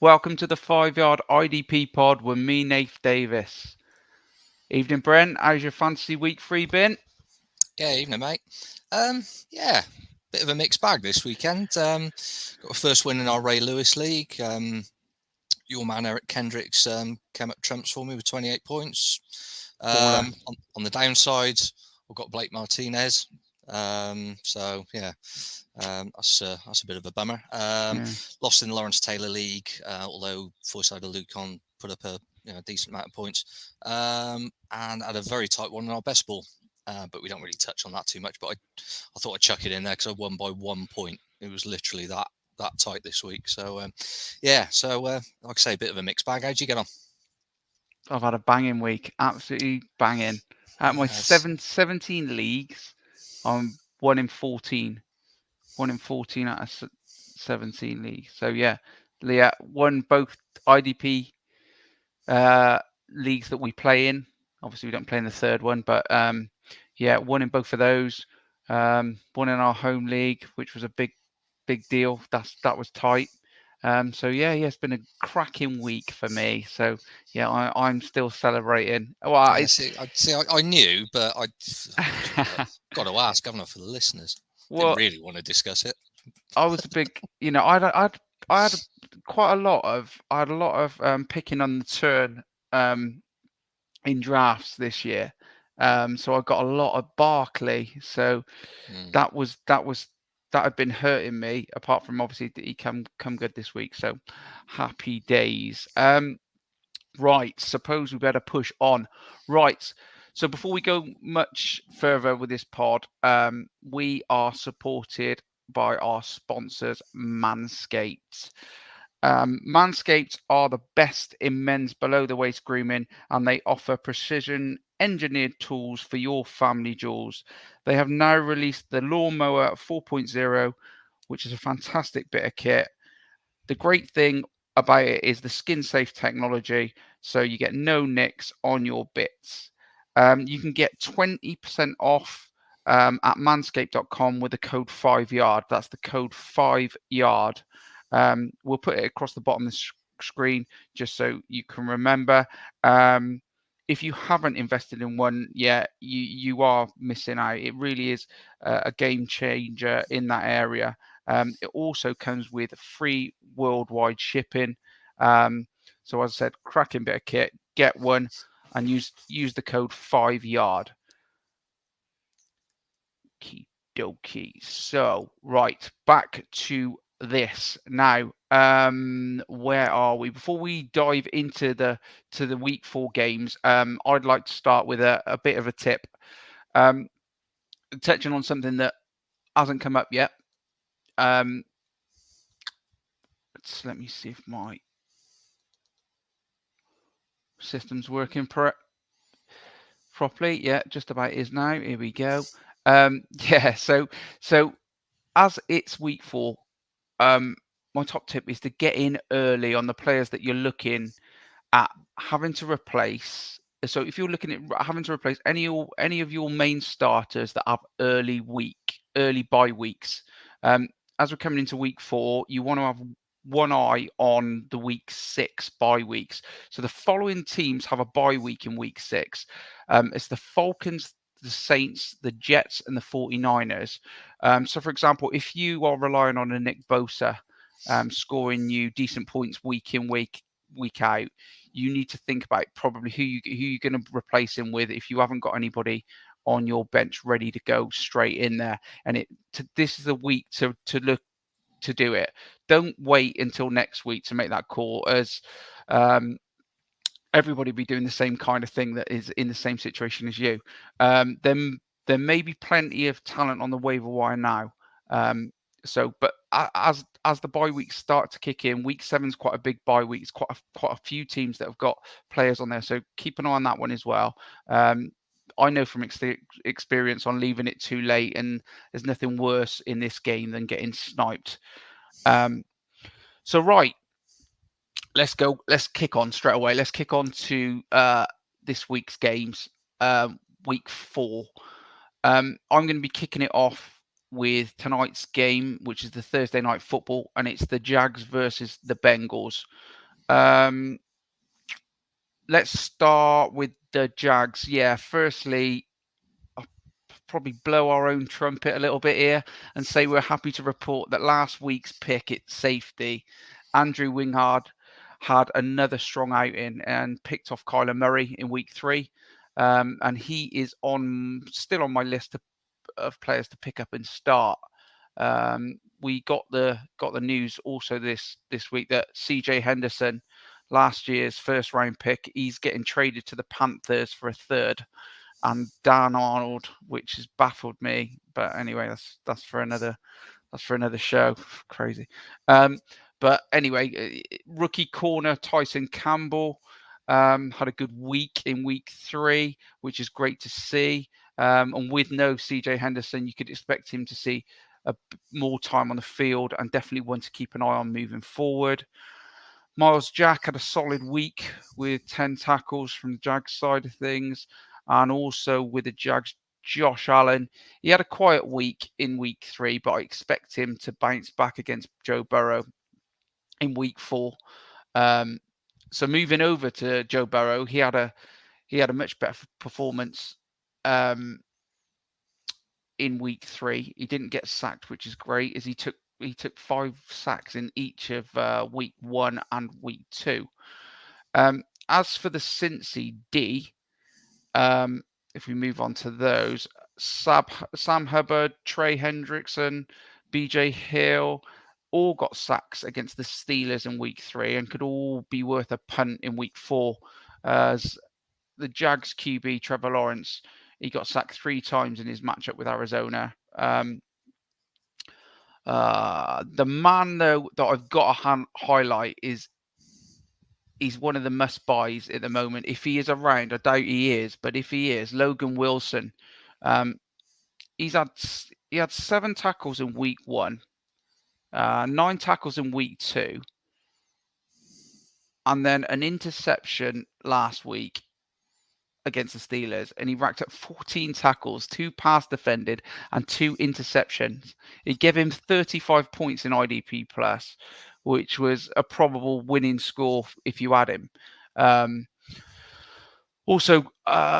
Welcome to the 5 Yard IDP pod with me, Nath Davis. Evening, Bren. How's your fantasy week 3 been? Yeah, evening, mate. Yeah, bit of a mixed bag this weekend. Got a first win in our Ray Lewis League. Your man Eric Kendricks came up trumps for me with 28 points. Baller. On the downside, we've got Blake Martinez. So yeah, that's a bit of a bummer. Yeah. Lost in the Lawrence Taylor League, although Forsythe Lucan put up a decent amount of points, and had a very tight one in our best ball. But we don't really touch on that too much. But I thought I'd chuck it in there because I won by 1 point. It was literally that tight this week. So yeah, so like I say, a bit of a mixed bag. How'd you get on? I've had a banging week. Absolutely banging. At my Yes. 17 leagues, I'm 1 in 14. 1 in 14 out of 17 leagues. So yeah, Leah won both IDP leagues that we play in. Obviously, we don't play in the third one, but yeah, won in both of those. Won in our home league, which was a big deal. That was tight. So yeah, it's been a cracking week for me. So yeah, I'm still celebrating. Well, Yeah, it's I knew, but got to ask, haven't I, for the listeners? Didn't well, really want to discuss it. I was a big, I had quite a lot of, I had a lot of picking on the turn in drafts this year. So I got a lot of Barkley. So Mm. that had been hurting me. Apart from obviously that he come good this week. So happy days. Right. Suppose we better push on. Right. So before we go much further with this pod, we are supported by our sponsors, Manscaped. Manscaped are the best in men's below the waist grooming, and they offer precision engineered tools for your family jewels. They have now released the Lawnmower 4.0, which is a fantastic bit of kit. The great thing about it is the skin safe technology, so you get no nicks on your bits. You can get 20% off at manscaped.com with the code 5yard. That's the code 5yard. We'll put it across the bottom of the screen just so you can remember. If you haven't invested in one yet, you are missing out. It really is a game changer in that area. It also comes with free worldwide shipping. So as I said, cracking bit of kit. Get one and use the code 5yard. Okie dokie. So right, back to this now. Where are we? Before we dive into the week 4 games, I'd like to start with a bit of a tip. Touching on something that hasn't come up yet. Let me see if my system's working properly. Yeah, just about is now. Here we go. Yeah, so as it's week 4, my top tip is to get in early on the players that you're looking at having to replace. So if you're looking at having to replace any of your main starters that have early bye weeks, as we're coming into week 4, you want to have one eye on the week 6 bye weeks. So the following teams have a bye week in week 6. It's the Falcons, the Saints, the Jets, and the 49ers. So for example, if you are relying on a Nick Bosa scoring you decent points week in week out, you need to think about probably who you're going to replace him with if you haven't got anybody on your bench ready to go straight in there. And this is the week to look to do it. Don't wait until next week to make that call, as everybody be doing the same kind of thing that is in the same situation as you. Then there may be plenty of talent on the waiver wire now. But as the bye weeks start to kick in, week 7's quite a big bye week. It's quite a few teams that have got players on there, so keep an eye on that one as well. I know from experience on leaving it too late, and there's nothing worse in this game than getting sniped. So right, let's go. Let's kick on straight away. Let's kick on to this week's games. Week 4. I'm going to be kicking it off with tonight's game, which is the Thursday night football, and it's the Jags versus the Bengals. Let's start with the Jags. Yeah, firstly, I'll probably blow our own trumpet a little bit here and say we're happy to report that last week's pick at safety, Andrew Wingard, had another strong outing and picked off Kyler Murray in week 3. And he is still on my list of players to pick up and start. We got the news also this week that CJ Henderson, last year's first round pick, he's getting traded to the Panthers for a third, and Dan Arnold, which has baffled me. But anyway, that's for another show. Crazy. But anyway, rookie corner Tyson Campbell had a good week in week 3, which is great to see. And with no CJ Henderson, you could expect him to see more time on the field, and definitely one to keep an eye on moving forward. Miles Jack had a solid week with 10 tackles from the Jags side of things, and also with the Jags, Josh Allen. He had a quiet week in week 3, but I expect him to bounce back against Joe Burrow in week 4. So moving over to Joe Burrow, he had a much better performance in week 3. He didn't get sacked, which is great, as he took 5 sacks in each of week 1 and week 2. As for the Cincy D, if we move on to those, Sam Hubbard, Trey Hendrickson, BJ Hill, all got sacks against the Steelers in week 3 and could all be worth a punt in week 4. As the Jags QB, Trevor Lawrence, he got sacked 3 times in his matchup with Arizona. The man, though, that I've got to highlight is he's one of the must-buys at the moment. If he is around, I doubt he is, but if he is, Logan Wilson. He had 7 tackles in week 1, 9 tackles in week 2, and then an interception last week against the Steelers, and he racked up 14 tackles, 2 pass defended, and 2 interceptions. It gave him 35 points in IDP Plus, which was a probable winning score if you had him. Also,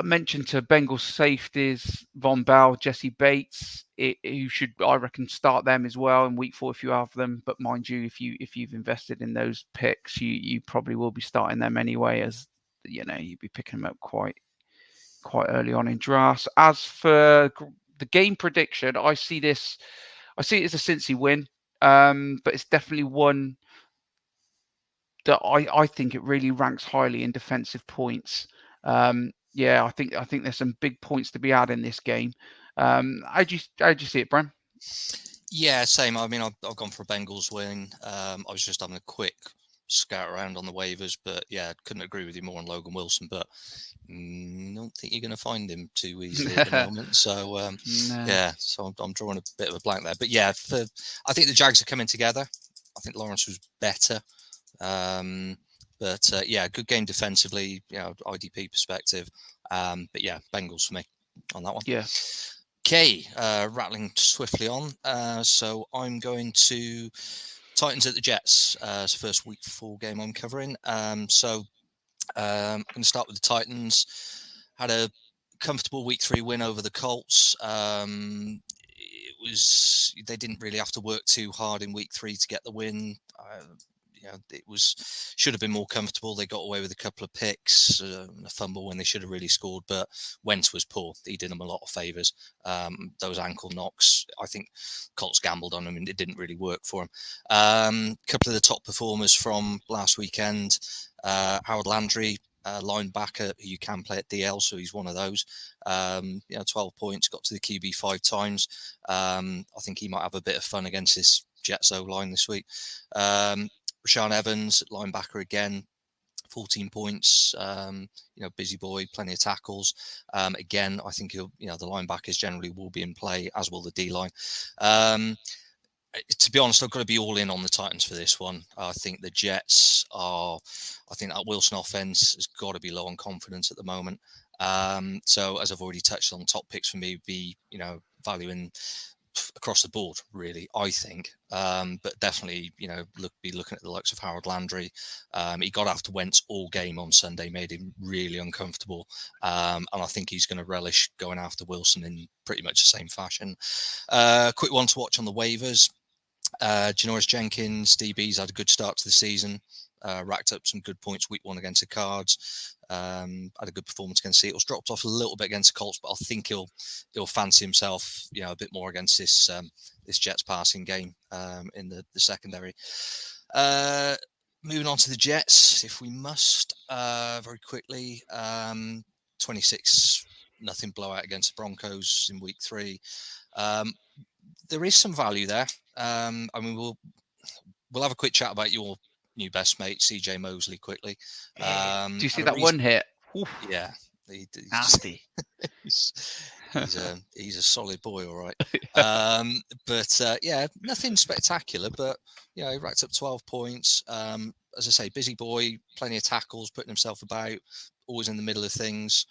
mentioned to Bengals safeties, Von Bell, Jesse Bates, you should, I reckon, start them as well in week 4 if you have them. But mind you, if you've invested in those picks, you probably will be starting them anyway, as you'd be picking them up quite early on in drafts. As for the game prediction, I see it as a Cincy win, but it's definitely one that I think it really ranks highly in defensive points. I think there's some big points to be had in this game. How do you see it, Bren? Yeah, same. I mean, I've gone for a Bengals win. I was just having a quick scout around on the waivers, but yeah, couldn't agree with you more on Logan Wilson, but don't think you're going to find him too easily at the moment. So No. yeah, so I'm drawing a bit of a blank there. But yeah, I think the Jags are coming together. I think Lawrence was better. But yeah, good game defensively, IDP perspective. But yeah, Bengals for me on that one. Yeah. Okay, rattling swiftly on. So I'm going to Titans at the Jets. It's the first week 4 game I'm covering. So I'm going to start with the Titans. Had a comfortable week 3 win over the Colts. They didn't really have to work too hard in week 3 to get the win. It should have been more comfortable. They got away with a couple of picks, a fumble when they should have really scored, but Wentz was poor. He did them a lot of favors. Those ankle knocks, I think Colts gambled on them and it didn't really work for them. A couple of the top performers from last weekend, Harold Landry, linebacker who you can play at DL, so he's one of those. 12 points, got to the QB 5 times. I think he might have a bit of fun against this Jets O-line this week. Rashaan Evans, linebacker again, 14 points. Busy boy, plenty of tackles. Again, I think the linebackers generally will be in play, as will the D-line. To be honest, I've got to be all in on the Titans for this one. I think the Jets I think that Wilson offense has got to be low on confidence at the moment. So as I've already touched on, top picks for me would be, valuing across the board, really, I think. But definitely, be looking at the likes of Harold Landry. He got after Wentz all game on Sunday, made him really uncomfortable. And I think he's going to relish going after Wilson in pretty much the same fashion. Quick one to watch on the waivers. Janoris Jenkins, DB's had a good start to the season. Racked up some good points week 1 against the Cards. Had a good performance against Seattle. Dropped off a little bit against the Colts, but I think he'll fancy himself, a bit more against this Jets passing game in the secondary. Moving on to the Jets, if we must, very quickly. 26-0 blowout against the Broncos in week 3. There is some value there. We'll have a quick chat about your new best mate, CJ Mosley, quickly. Do you see that one hit? Oof. Yeah, he's nasty. he's a solid boy, all right. But nothing spectacular. But he racked up 12 points. As I say, busy boy, plenty of tackles, putting himself about, always in the middle of things.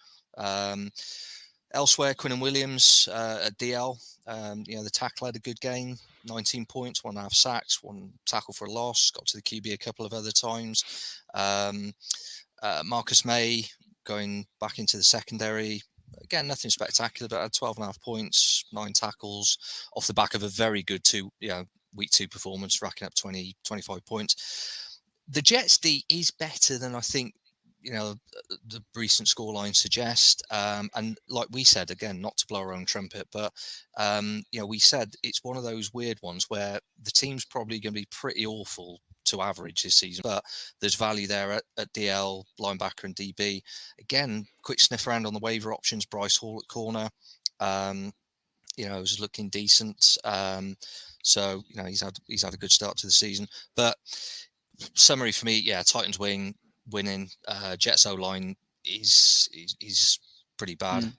Elsewhere, Quinnen Williams at DL. The tackle had a good game. 19 points, 1.5 sacks, 1 tackle for a loss, got to the QB a couple of other times. Marcus May going back into the secondary. Again, nothing spectacular, but had 12.5 points, 9 tackles off the back of a very good week 2 performance, racking up 25 points. The Jets D is better than I think the recent scoreline suggest. And like we said, again, not to blow our own trumpet, but we said it's one of those weird ones where the team's probably going to be pretty awful to average this season, but there's value there at DL, linebacker, and DB. Again, quick sniff around on the waiver options. Bryce Hall at corner, was looking decent. So he's had a good start to the season. But summary for me, Titans winning. Jets O-line is pretty bad.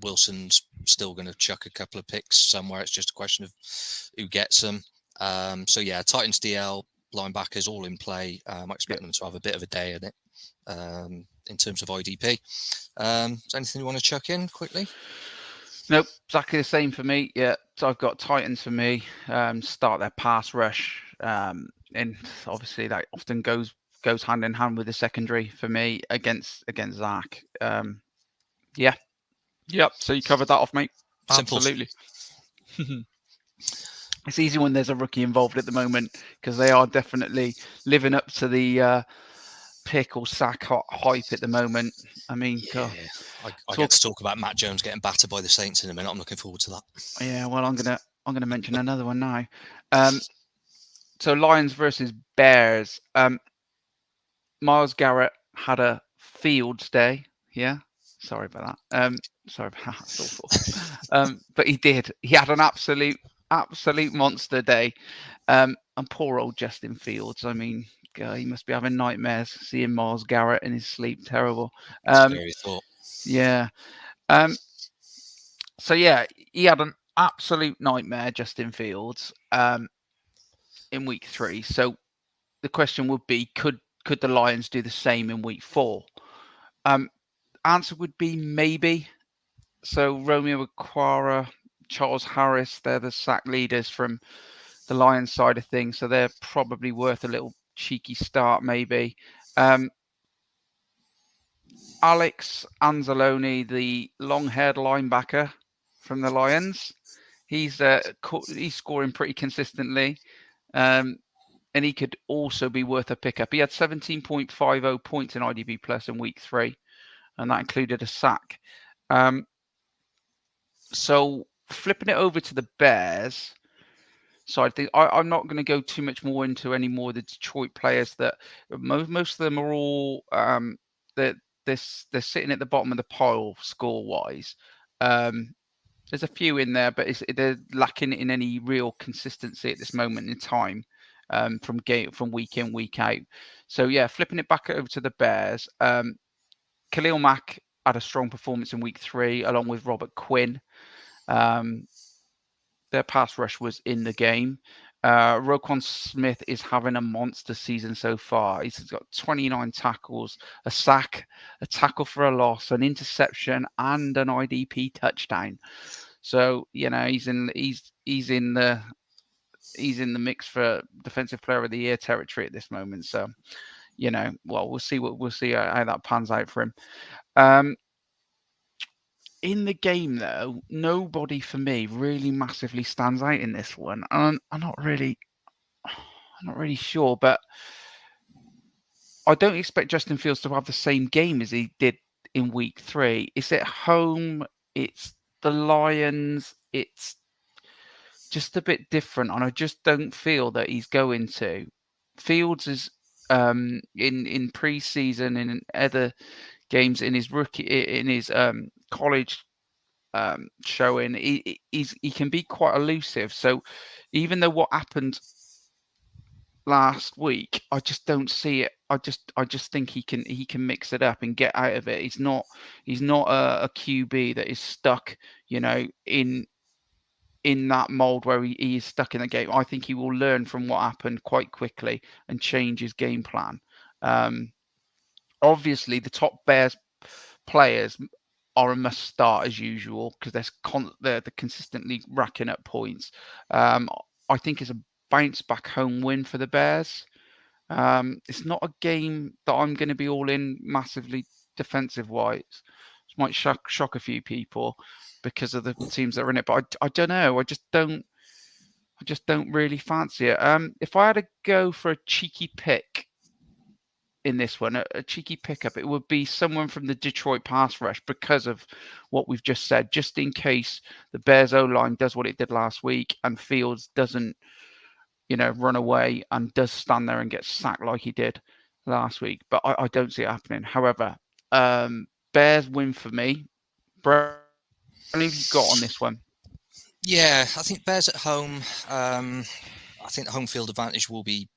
Wilson's still going to chuck a couple of picks somewhere. It's just a question of who gets them. Titans DL, linebackers all in play. I expect them to have a bit of a day in it in terms of IDP. Is there anything you want to chuck in quickly? Nope, exactly the same for me. Yeah, so I've got Titans for me. Start their pass rush, and obviously that often goes hand in hand with the secondary for me against Zach. Yep. So you covered that off, mate. Simple. Absolutely. It's easy when there's a rookie involved at the moment because they are definitely living up to the pick or sack hype at the moment. I mean, I get to talk about Matt Jones getting battered by the Saints in a minute. I'm looking forward to that. Yeah, well, I'm gonna mention another one now. So Lions versus Bears. Myles Garrett had a Fields day. Yeah, sorry about that. Sorry about that. That's awful. But he did. He had an absolute monster day. And poor old Justin Fields. I mean, he must be having nightmares seeing Myles Garrett in his sleep. Terrible. Scary thought. Yeah. He had an absolute nightmare, Justin Fields, in week 3. So the question would be, could the Lions do the same in week 4? Answer would be maybe. So Romeo Okwara, Charles Harris, they're the sack leaders from the Lions side of things, so they're probably worth a little cheeky start maybe. Alex Anzalone, the long-haired linebacker from the Lions, he's scoring pretty consistently, and he could also be worth a pickup. He had 17.50 points in IDP Plus in week 3, and that included a sack. So flipping it over to the Bears side, I'm not going to go too much more into any more of the Detroit players. That most of them are all they're sitting at the bottom of the pile score wise. There's a few in there, but they're lacking in any real consistency at this moment in time from week in, week out. So flipping it back over to the Bears. Khalil Mack had a strong performance in week 3, along with Robert Quinn. Their pass rush was in the game. Roquan Smith is having a monster season so far. He's got 29 tackles, a sack, a tackle for a loss, an interception, and an IDP touchdown. So he's in the mix for defensive player of the year territory at this moment. So well, we'll see how that pans out for him. Um, in the game though, nobody for me really massively stands out in this one. I'm not really, I'm not really sure, but I don't expect Justin Fields to have the same game as he did in week 3. It's at home. It's the Lions. It's just a bit different, and I just don't feel that he's going to. Fields is in preseason in other games in his college showing he can be quite elusive. So even though what happened last week, I just don't see it. I just think he can mix it up and get out of it. He's not a QB that is stuck, in that mold where he is stuck in the game. I think he will learn from what happened quite quickly and change his game plan. Um, Obviously, the top Bears players are a must start as usual because they're consistently racking up points. I think it's a bounce back home win for the Bears. It's not a game that I'm going to be all in massively defensive wise. This might shock a few people because of the teams that are in it, but I don't know. I just don't really fancy it. If I had to go for a cheeky pick in this one, a cheeky pickup, it would be someone from the Detroit pass rush because of what we've just said, just in case the Bears O line does what it did last week and Fields doesn't, run away and does stand there and get sacked like he did last week. But I don't see it happening. However, Bears win for me. Bren, what have you got on this one? Yeah, I think Bears at home. I think the home field advantage will be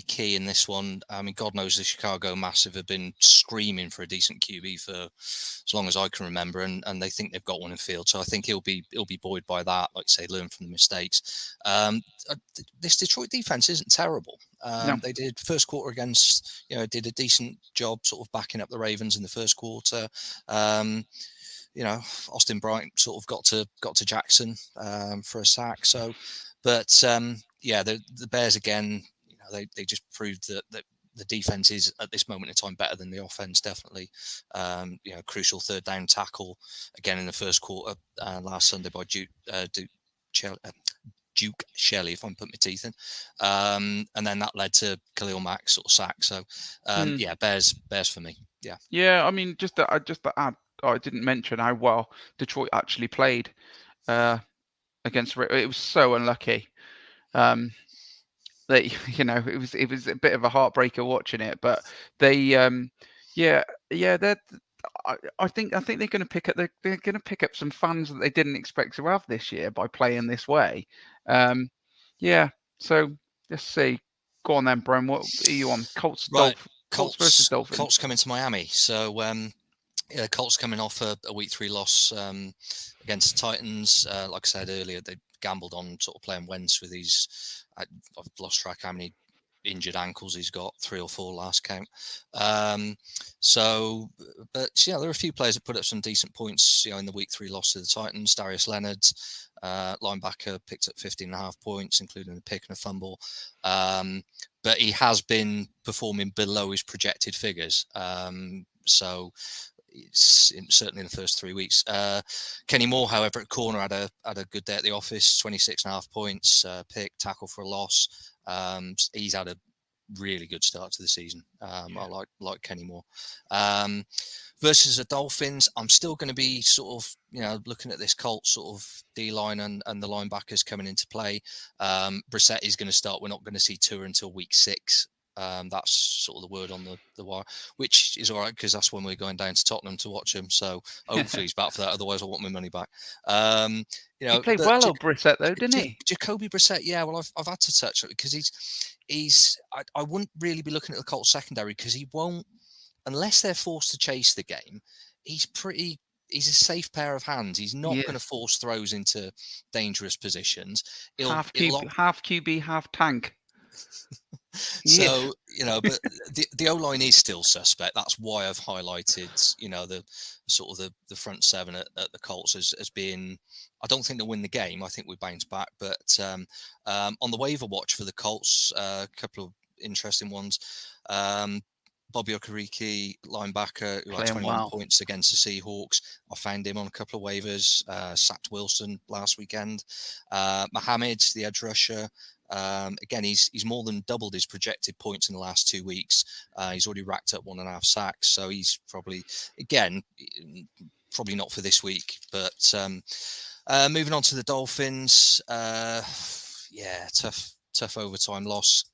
key in this one. I mean, God knows the Chicago Massive have been screaming for a decent QB for as long as I can remember, and they think they've got one in field. So I think he'll be buoyed by that. Like say, learn from the mistakes. This Detroit defense isn't terrible. No. They did first quarter against, did a decent job sort of backing up the Ravens in the first quarter. Austin Bryant sort of got to Jackson for a sack. So, but the Bears again, they just proved that the defense is at this moment in time better than the offense. Definitely, crucial third down tackle again in the first quarter last Sunday by Duke Shelley, if I'm putting my teeth in, and then that led to Khalil Mack's sort of sack. So, Bears for me. Yeah. Yeah, I mean, just to add, I didn't mention how well Detroit actually played against. It was so unlucky. That it was a bit of a heartbreaker watching it, but they, they're. I think they're going to pick up they're going to pick up some fans that they didn't expect to have this year by playing this way. So let's see. Go on then, Bren. What are you on? Colts versus Dolphins. Colts coming to Miami. So Colts coming off a week 3 loss against the Titans. Like I said earlier, they gambled on sort of playing Wentz with these. I've lost track how many injured ankles he's got, 3 or 4 last count. But there are a few players that put up some decent points, in the week 3 loss to the Titans. Darius Leonard, linebacker, picked up 15.5 points, including a pick and a fumble. But he has been performing below his projected figures. Certainly in the first 3 weeks. Kenny Moore, however, at corner had a good day at the office, 26.5 points, pick, tackle for a loss. He's had a really good start to the season. I like Kenny Moore. Versus the Dolphins, I'm still going to be sort of, looking at this Colts sort of D-line and the linebackers coming into play. Brissett is going to start. We're not going to see Tua until week 6. That's sort of the word on the wire, which is all right because that's when we're going down to Tottenham to watch him. So hopefully he's back for that. Otherwise, I want my money back. He played well, old Brissett, though, didn't he? Jacoby Brissett, yeah. Well, I've had to touch it because he's. I wouldn't really be looking at the Colts secondary because he won't, unless they're forced to chase the game. He's a safe pair of hands. He's not going to force throws into dangerous positions. Half QB, half tank. Yeah, So, but the O line is still suspect. That's why I've highlighted, the sort of the front seven at the Colts as being. I don't think they'll win the game. I think we bounce back. But on the waiver watch for the Colts, a couple of interesting ones. Bobby Okereke, linebacker, who had playing 21 well. points against the Seahawks. I found him on a couple of waivers. Sacked Wilson last weekend. Mohamed, the edge rusher. Again, he's more than doubled his projected points in the last 2 weeks. He's already racked up 1.5 sacks, so he's probably not for this week. But moving on to the Dolphins, tough overtime loss.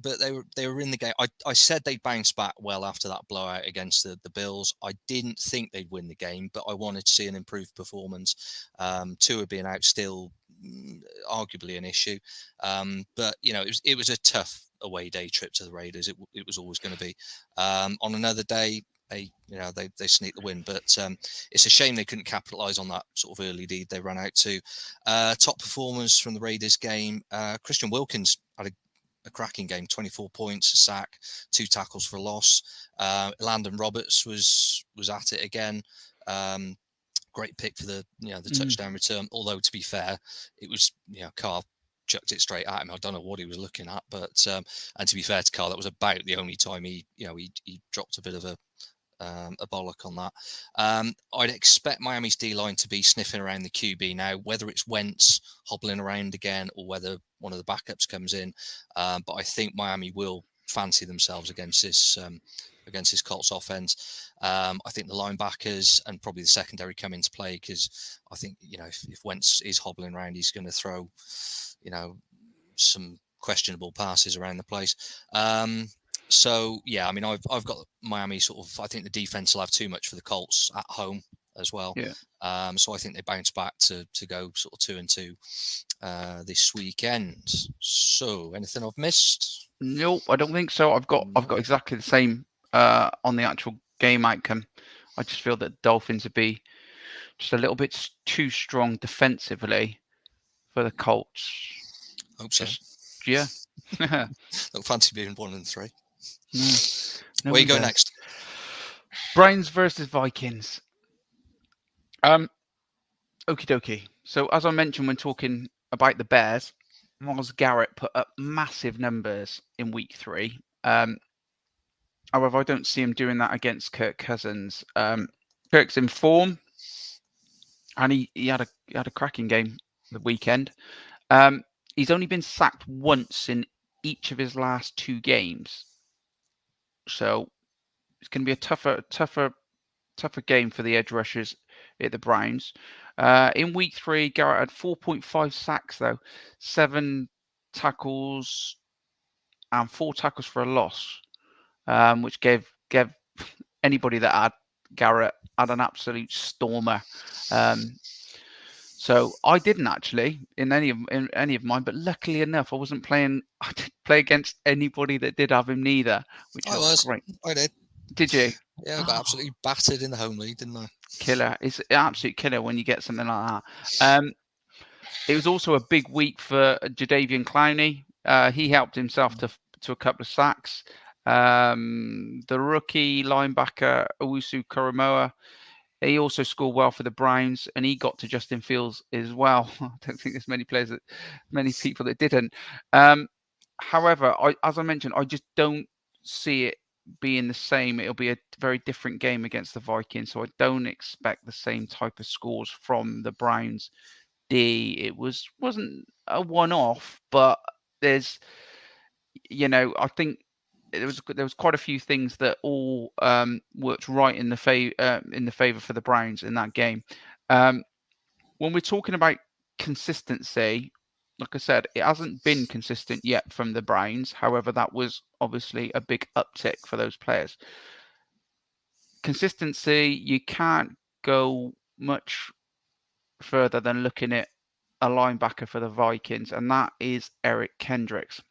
But they were in the game. I said they'd bounce back well after that blowout against the Bills. I didn't think they'd win the game, but I wanted to see an improved performance. Tua being out still arguably an issue, but it was a tough away day trip to the Raiders. It was always going to be. On another day, they sneaked the win, but it's a shame they couldn't capitalise on that sort of early lead they ran out to. Top performers from the Raiders game: Christian Wilkins had a cracking game, 24 points, a sack, 2 tackles for a loss. Landon Roberts was at it again. Great pick for the touchdown return. Although to be fair, it was Carr chucked it straight at him. I don't know what he was looking at, but and to be fair to Carr, that was about the only time he dropped a bit of a bollock on that. I'd expect Miami's D-line to be sniffing around the QB now, whether it's Wentz hobbling around again or whether one of the backups comes in. But I think Miami will fancy themselves against this Colts offense. I think the linebackers and probably the secondary come into play because I think if Wentz is hobbling around, he's going to throw some questionable passes around the place. So yeah, I mean, I've got Miami sort of. I think the defense will have too much for the Colts at home as well. Yeah. So I think they bounce back to go sort of 2-2 this weekend. So anything I've missed? Nope, I don't think so. I've got exactly the same on the actual game outcome. I just feel that Dolphins would be just a little bit too strong defensively for the Colts. Hope so. Yeah. Don't fancy being 1-3. No Where you go next? Browns versus Vikings. Okie dokie. So as I mentioned when talking about the Bears, Myles Garrett put up massive numbers in week 3. However, I don't see him doing that against Kirk Cousins. Kirk's in form, and he had a cracking game the weekend. He's only been sacked once in each of his last 2 games, so it's going to be a tougher game for the edge rushers at the Browns. In week 3, Garrett had 4.5 sacks though, 7 tackles and 4 tackles for a loss, which gave anybody that had Garrett had an absolute stormer. So I didn't actually in any of mine, but luckily enough, I wasn't playing. I didn't play against anybody that did have him neither, which was great. I did. Did you? Yeah, I got absolutely battered in the home league, didn't I? Killer! It's an absolute killer when you get something like that. It was also a big week for Jadeveon Clowney. He helped himself to a couple of sacks. The rookie linebacker Owusu Koromoa, he also scored well for the Browns, and he got to Justin Fields as well. I don't think there's many people that didn't. However, as I mentioned, I just don't see it being the same. It'll be a very different game against the Vikings, so I don't expect the same type of scores from the Browns. It wasn't a one-off, but there's, I think there was quite a few things that all worked right in the favor for the Browns in that game. When we're talking about consistency, like I said, it hasn't been consistent yet from the Browns. However, that was obviously a big uptick for those players. Consistency, you can't go much further than looking at a linebacker for the Vikings, and that is Eric Kendricks.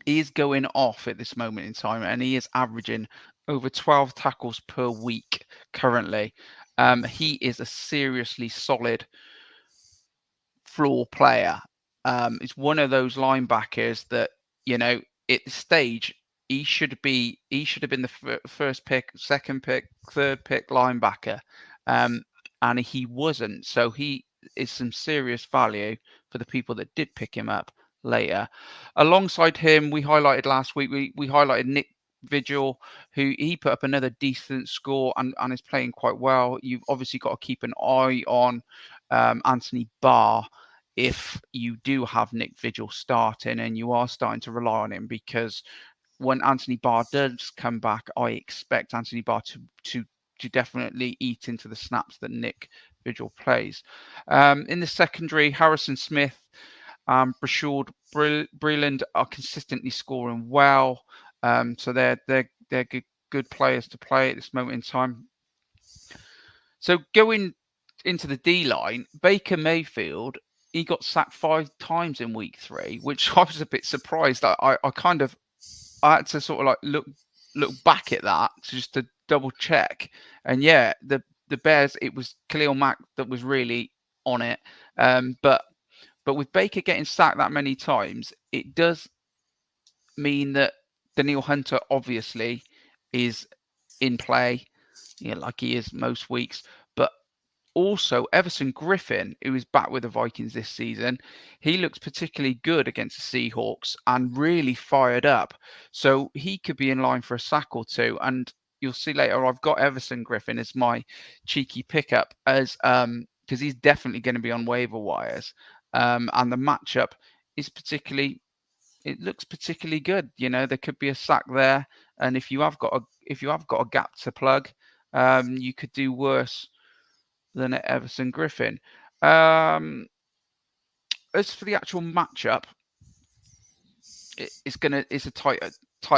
He is going off at this moment in time, and he is averaging over 12 tackles per week currently. He is a seriously solid floor player. It's one of those linebackers that, at the stage, he should have been the first pick, second pick, third pick linebacker, and he wasn't. So he is some serious value for the people that did pick him up later. Alongside him, we highlighted last week. We highlighted Nick Vigil, who he put up another decent score and is playing quite well. You've obviously got to keep an eye on Anthony Barr if you do have Nick Vigil starting and you are starting to rely on him, because when Anthony Barr does come back, I expect Anthony Barr to definitely eat into the snaps that Nick Vigil plays. In the secondary, Harrison Smith, Brashard Breland are consistently scoring well. So they're good players to play at this moment in time. So going into the D line, Baker Mayfield, he got sacked 5 times in week 3, which I was a bit surprised. I had to sort of like look back at that just to double check. And yeah, the Bears, it was Khalil Mack that was really on it. But with Baker getting sacked that many times, it does mean that Daniil Hunter obviously is in play, like he is most weeks. But also Everson Griffin, who is back with the Vikings this season, he looks particularly good against the Seahawks and really fired up. So he could be in line for a sack or two. And you'll see later, I've got Everson Griffin as my cheeky pickup as because he's definitely going to be on waiver wires. And the matchup is it looks particularly good. There could be a sack there, and if you have got a gap to plug, you could do worse than at Everson Griffin. As for the actual matchup, it's a tight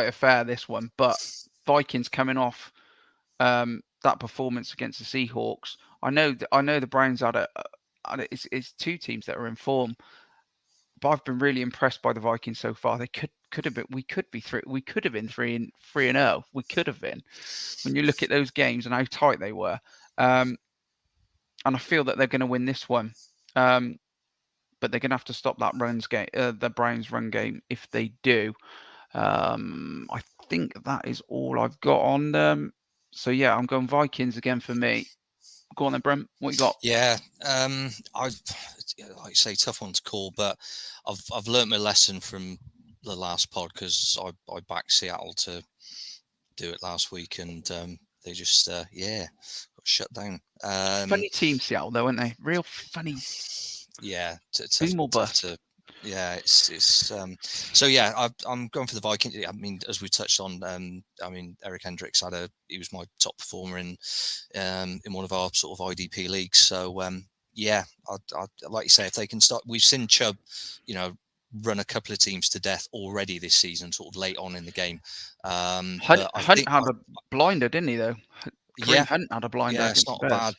affair, this one. But Vikings coming off that performance against the Seahawks. I know the Browns it's 2 teams that are in form, but I've been really impressed by the Vikings so far. They could have been. We could have been 3-0. We could have been, when you look at those games and how tight they were. And I feel that they're going to win this one. But they're going to have to stop that the Browns run game. If they do, I think that is all I've got on them. So yeah, I'm going Vikings again for me. Go on then, Brent. What you got? Yeah, like you say, tough one to call, but I've learnt my lesson from the last pod, because I backed Seattle to do it last week, and they just got shut down. Funny team, Seattle, though, aren't they? Real funny. Yeah, tough to. Yeah, it's so yeah. I'm going for the Vikings. I mean, as we touched on, I mean, Eric Hendricks he was my top performer in one of our sort of IDP leagues. So yeah, I'd like you say, if they can start, we've seen Chubb, run a couple of teams to death already this season, sort of late on in the game. Hunt had a blinder, didn't he? Though. Hunt had a blinder. Yeah, it's not a bad.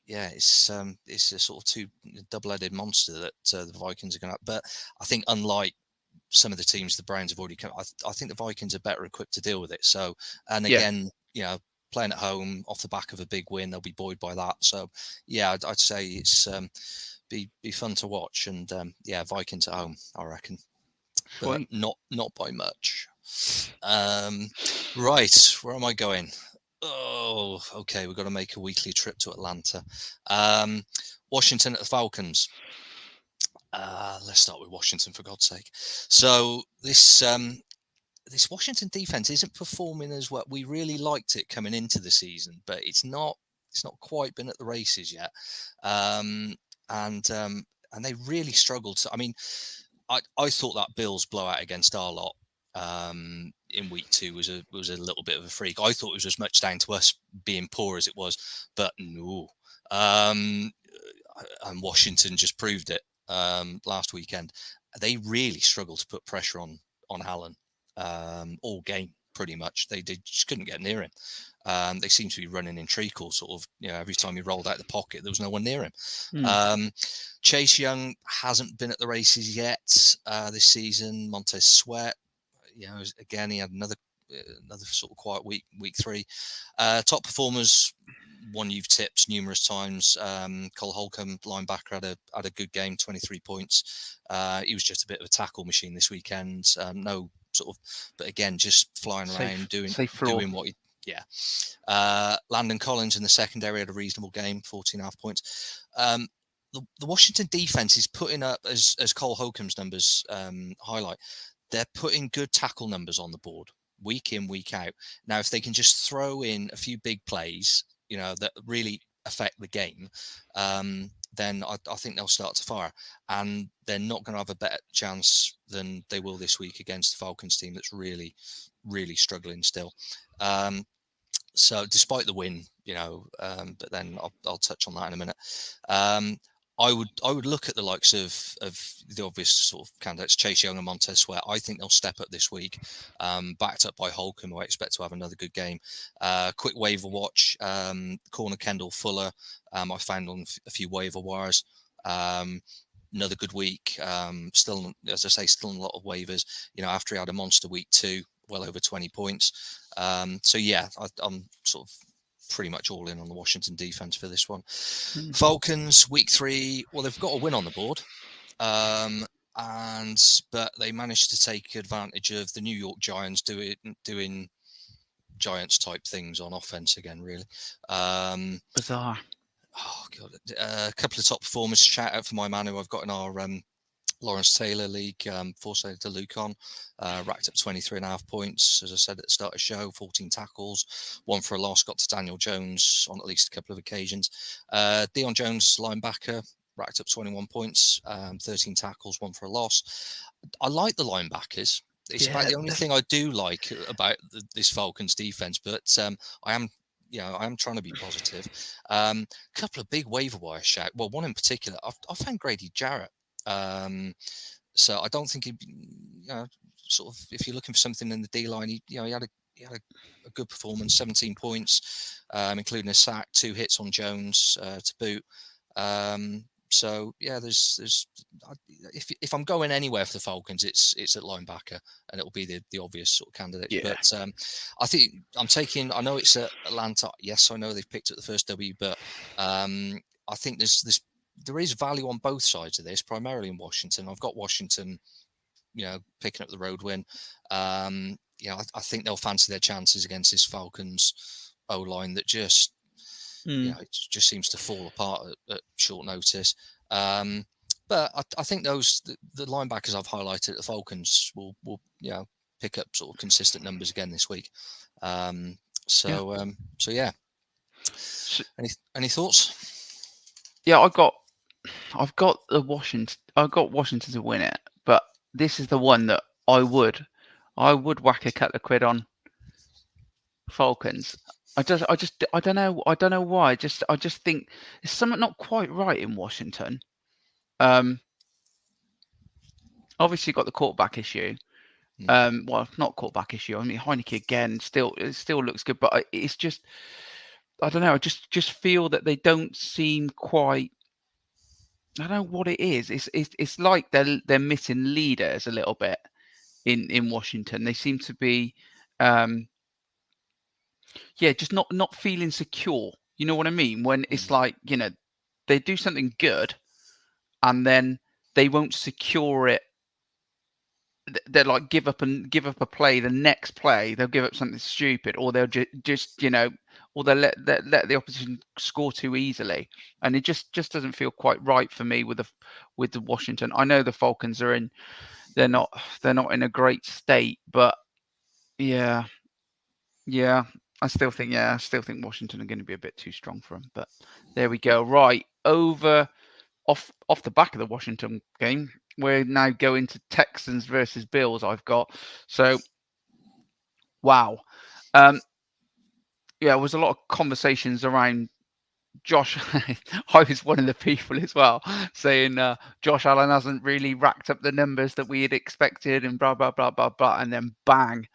Yeah, it's a sort of 2 double-headed monster that the Vikings are going to. But I think, unlike some of the teams the Browns have already come, I think the Vikings are better equipped to deal with it. So, and again, playing at home off the back of a big win, they'll be buoyed by that. So, yeah, I'd say it's be fun to watch, and Vikings at home, I reckon, but not by much. Right, where am I going? Oh, okay. We've got to make a weekly trip to Atlanta. Washington at the Falcons. Let's start with Washington, for God's sake. So this Washington defense isn't performing as well. We really liked it coming into the season, but it's not quite been at the races yet. And they really struggled. I mean, I thought that Bills blowout against our lot in week 2 was a little bit of a freak. I thought it was as much down to us being poor as it was, but no. And Washington just proved it last weekend. They really struggled to put pressure on Allen all game, pretty much. They just couldn't get near him. They seemed to be running in treacle, sort of. Every time he rolled out the pocket, there was no one near him. Chase Young hasn't been at the races yet this season. Montez Sweat, again, he had another another sort of quiet week 3. Top performers, one you've tipped numerous times. Cole Holcomb, linebacker, had a good game, 23 points. He was just a bit of a tackle machine this weekend. No sort of, but again, just flying around safe floor. doing what he. Yeah. Landon Collins in the secondary had a reasonable game, 14.5 points. The Washington defense is putting up, as Cole Holcomb's numbers highlight, they're putting good tackle numbers on the board week in, week out. Now, if they can just throw in a few big plays, that really affect the game, then I think they'll start to fire. And they're not going to have a better chance than they will this week against the Falcons team that's really, really struggling still. So despite the win, but then I'll touch on that in a minute. I would look at the likes of the obvious sort of candidates, Chase Young and Montez Sweat. I think they'll step up this week, backed up by Holcomb, who I expect to have another good game. Quick waiver watch, corner Kendall Fuller. I found on a few waiver wires. Another good week. Still, as I say, still in a lot of waivers. After he had a monster week 2, well over 20 points. So yeah, I'm sort of pretty much all in on the Washington defense for this one. Falcons week 3. Well, they've got a win on the board, but they managed to take advantage of the New York Giants doing Giants type things on offense again. Really bizarre. Oh god, a couple of top performers. Shout out for my man who I've got in our Lawrence Taylor League, foresight to Lucon, racked up 23.5 points. As I said at the start of the show, 14 tackles, 1 for a loss, got to Daniel Jones on at least a couple of occasions. Deion Jones, linebacker, racked up 21 points, 13 tackles, 1 for a loss. I like the linebackers. It's about the only thing I do like about this Falcons defense, but I am trying to be positive. Couple of big waiver wire shout. Well, one in particular, I found Grady Jarrett. So I don't think he'd be, sort of, if you're looking for something in the D line, he had a good performance, 17 points, including a sack, 2 hits on Jones to boot. So yeah, there's if I'm going anywhere for the Falcons, it's at linebacker, and it'll be the obvious sort of candidates. Yeah. But I think I know it's at Atlanta. Yes, I know they've picked up the first W, but I think there is value on both sides of this, primarily in Washington. I've got Washington, picking up the road win. I think they'll fancy their chances against this Falcons O-line that just, it just seems to fall apart at short notice. But I think the linebackers I've highlighted at the Falcons will pick up sort of consistent numbers again this week. So yeah. Any thoughts? Yeah, I've got Washington to win it, but this is the one that I would whack a couple of quid on Falcons. I don't know why. I just think there's something not quite right in Washington. Obviously got the quarterback issue. Well, not quarterback issue. I mean, Heineke again. It still looks good, but it's just, I don't know. I just feel that they don't seem quite. I don't know what it is. It's like they're missing leaders a little bit in Washington. They seem to be, just not feeling secure. You know what I mean? When it's like, they do something good, and then they won't secure it. They're like give up a play. The next play they'll give up something stupid, or they'll just or they'll let the opposition score too easily, and it just doesn't feel quite right for me with the Washington. I know the Falcons are in, they're not in a great state, but yeah, I still think Washington are going to be a bit too strong for them. But there we go. Right, off the back of the Washington game, we're now going to Texans versus Bills. I've got wow. There was a lot of conversations around Josh. I was one of the people as well saying Josh Allen hasn't really racked up the numbers that we had expected, and blah blah blah blah blah, and then bang,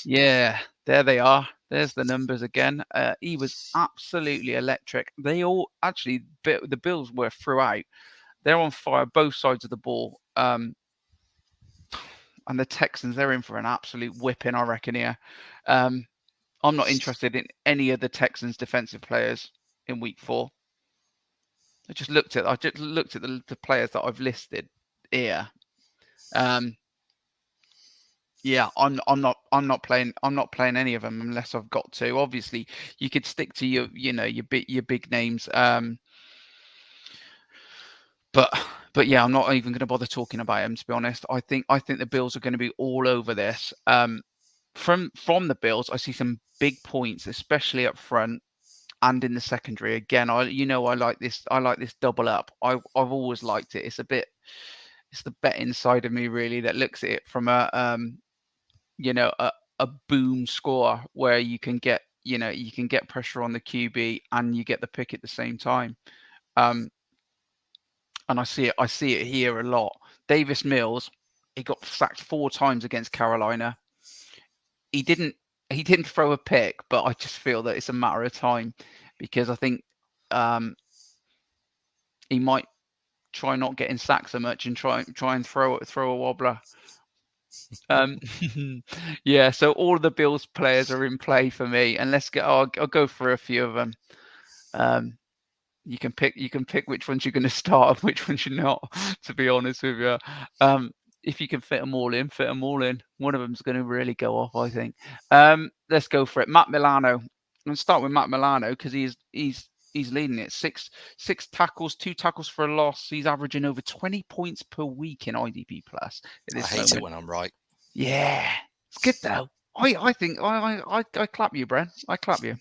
yeah, there they are. There's the numbers again. He was absolutely electric. They all actually, the Bills were throughout. They're on fire both sides of the ball. And the Texans, they're in for an absolute whipping, I reckon, here. Um, I'm not interested in any of the Texans' defensive players in week 4. I just looked at the players that I've listed here. Yeah, I'm not playing any of them unless I've got to. Obviously, you could stick to your big names. But yeah, I'm not even going to bother talking about him, to be honest. I think the Bills are going to be all over this. From the Bills, I see some big points, especially up front and in the secondary. Again, I like this. I like this double up. I've always liked it. It's the bet inside of me really that looks at it from a boom score where you can get pressure on the QB and you get the pick at the same time. And I see it here a lot. Davis Mills, he got sacked 4 times against Carolina. He didn't throw a pick, but I just feel that it's a matter of time because I think he might try not getting sacked so much and try and throw a wobbler. Yeah, so all of the Bills players are in play for me, and I'll go for a few of them. You can pick which ones you're going to start and which ones you're not. To be honest with you, if you can fit them all in, fit them all in. One of them's going to really go off, I think. Let's go for it. Matt Milano. I'm going to start with Matt Milano because he's leading it. Six tackles, 2 tackles for a loss. He's averaging over 20 points per week in IDP Plus at I this hate it moment. when I'm right. Yeah, it's good though. I think I clap you, Bren. I clap you.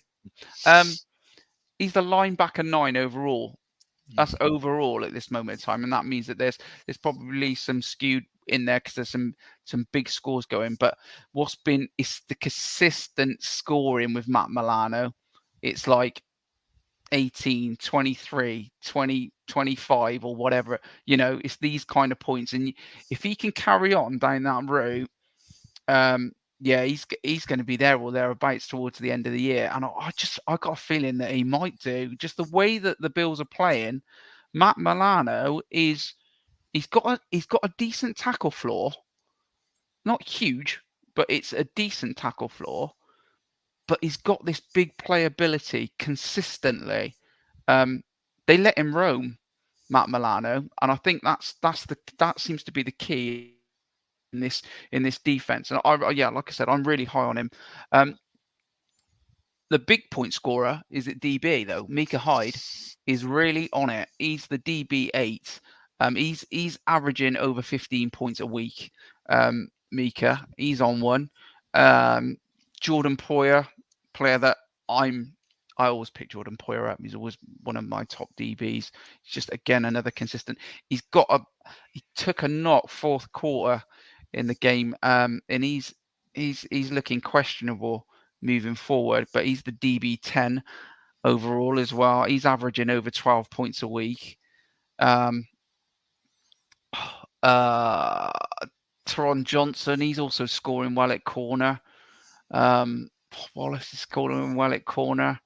He's the linebacker 9 overall. That's overall at this moment in time, and that means that there's probably some skewed in there because there's some big scores going. But it's the consistent scoring with Matt Milano. It's like 18, 23, 20, 25 or whatever. It's these kind of points, and if he can carry on down that route, yeah, he's going to be there or thereabouts towards the end of the year, and I got a feeling that he might do. Just the way that the Bills are playing, Matt Milano he's got a decent tackle floor, not huge, but it's a decent tackle floor. But he's got this big playability consistently. They let him roam, Matt Milano, and I think that seems to be the key in this defense. And yeah, like I said, I'm really high on him. The big point scorer is at DB though. Micah Hyde is really on it. He's the DB8. He's averaging over 15 points a week. Micah, he's on one. Jordan Poyer, player that I always pick Jordan Poyer up. He's always one of my top DBs. He's just again another consistent. He took a knock 4th quarter in the game, and he's looking questionable moving forward, but he's the DB10 overall as well. He's averaging over 12 points a week. Teron Johnson, he's also scoring well at corner. Wallace is scoring well at corner.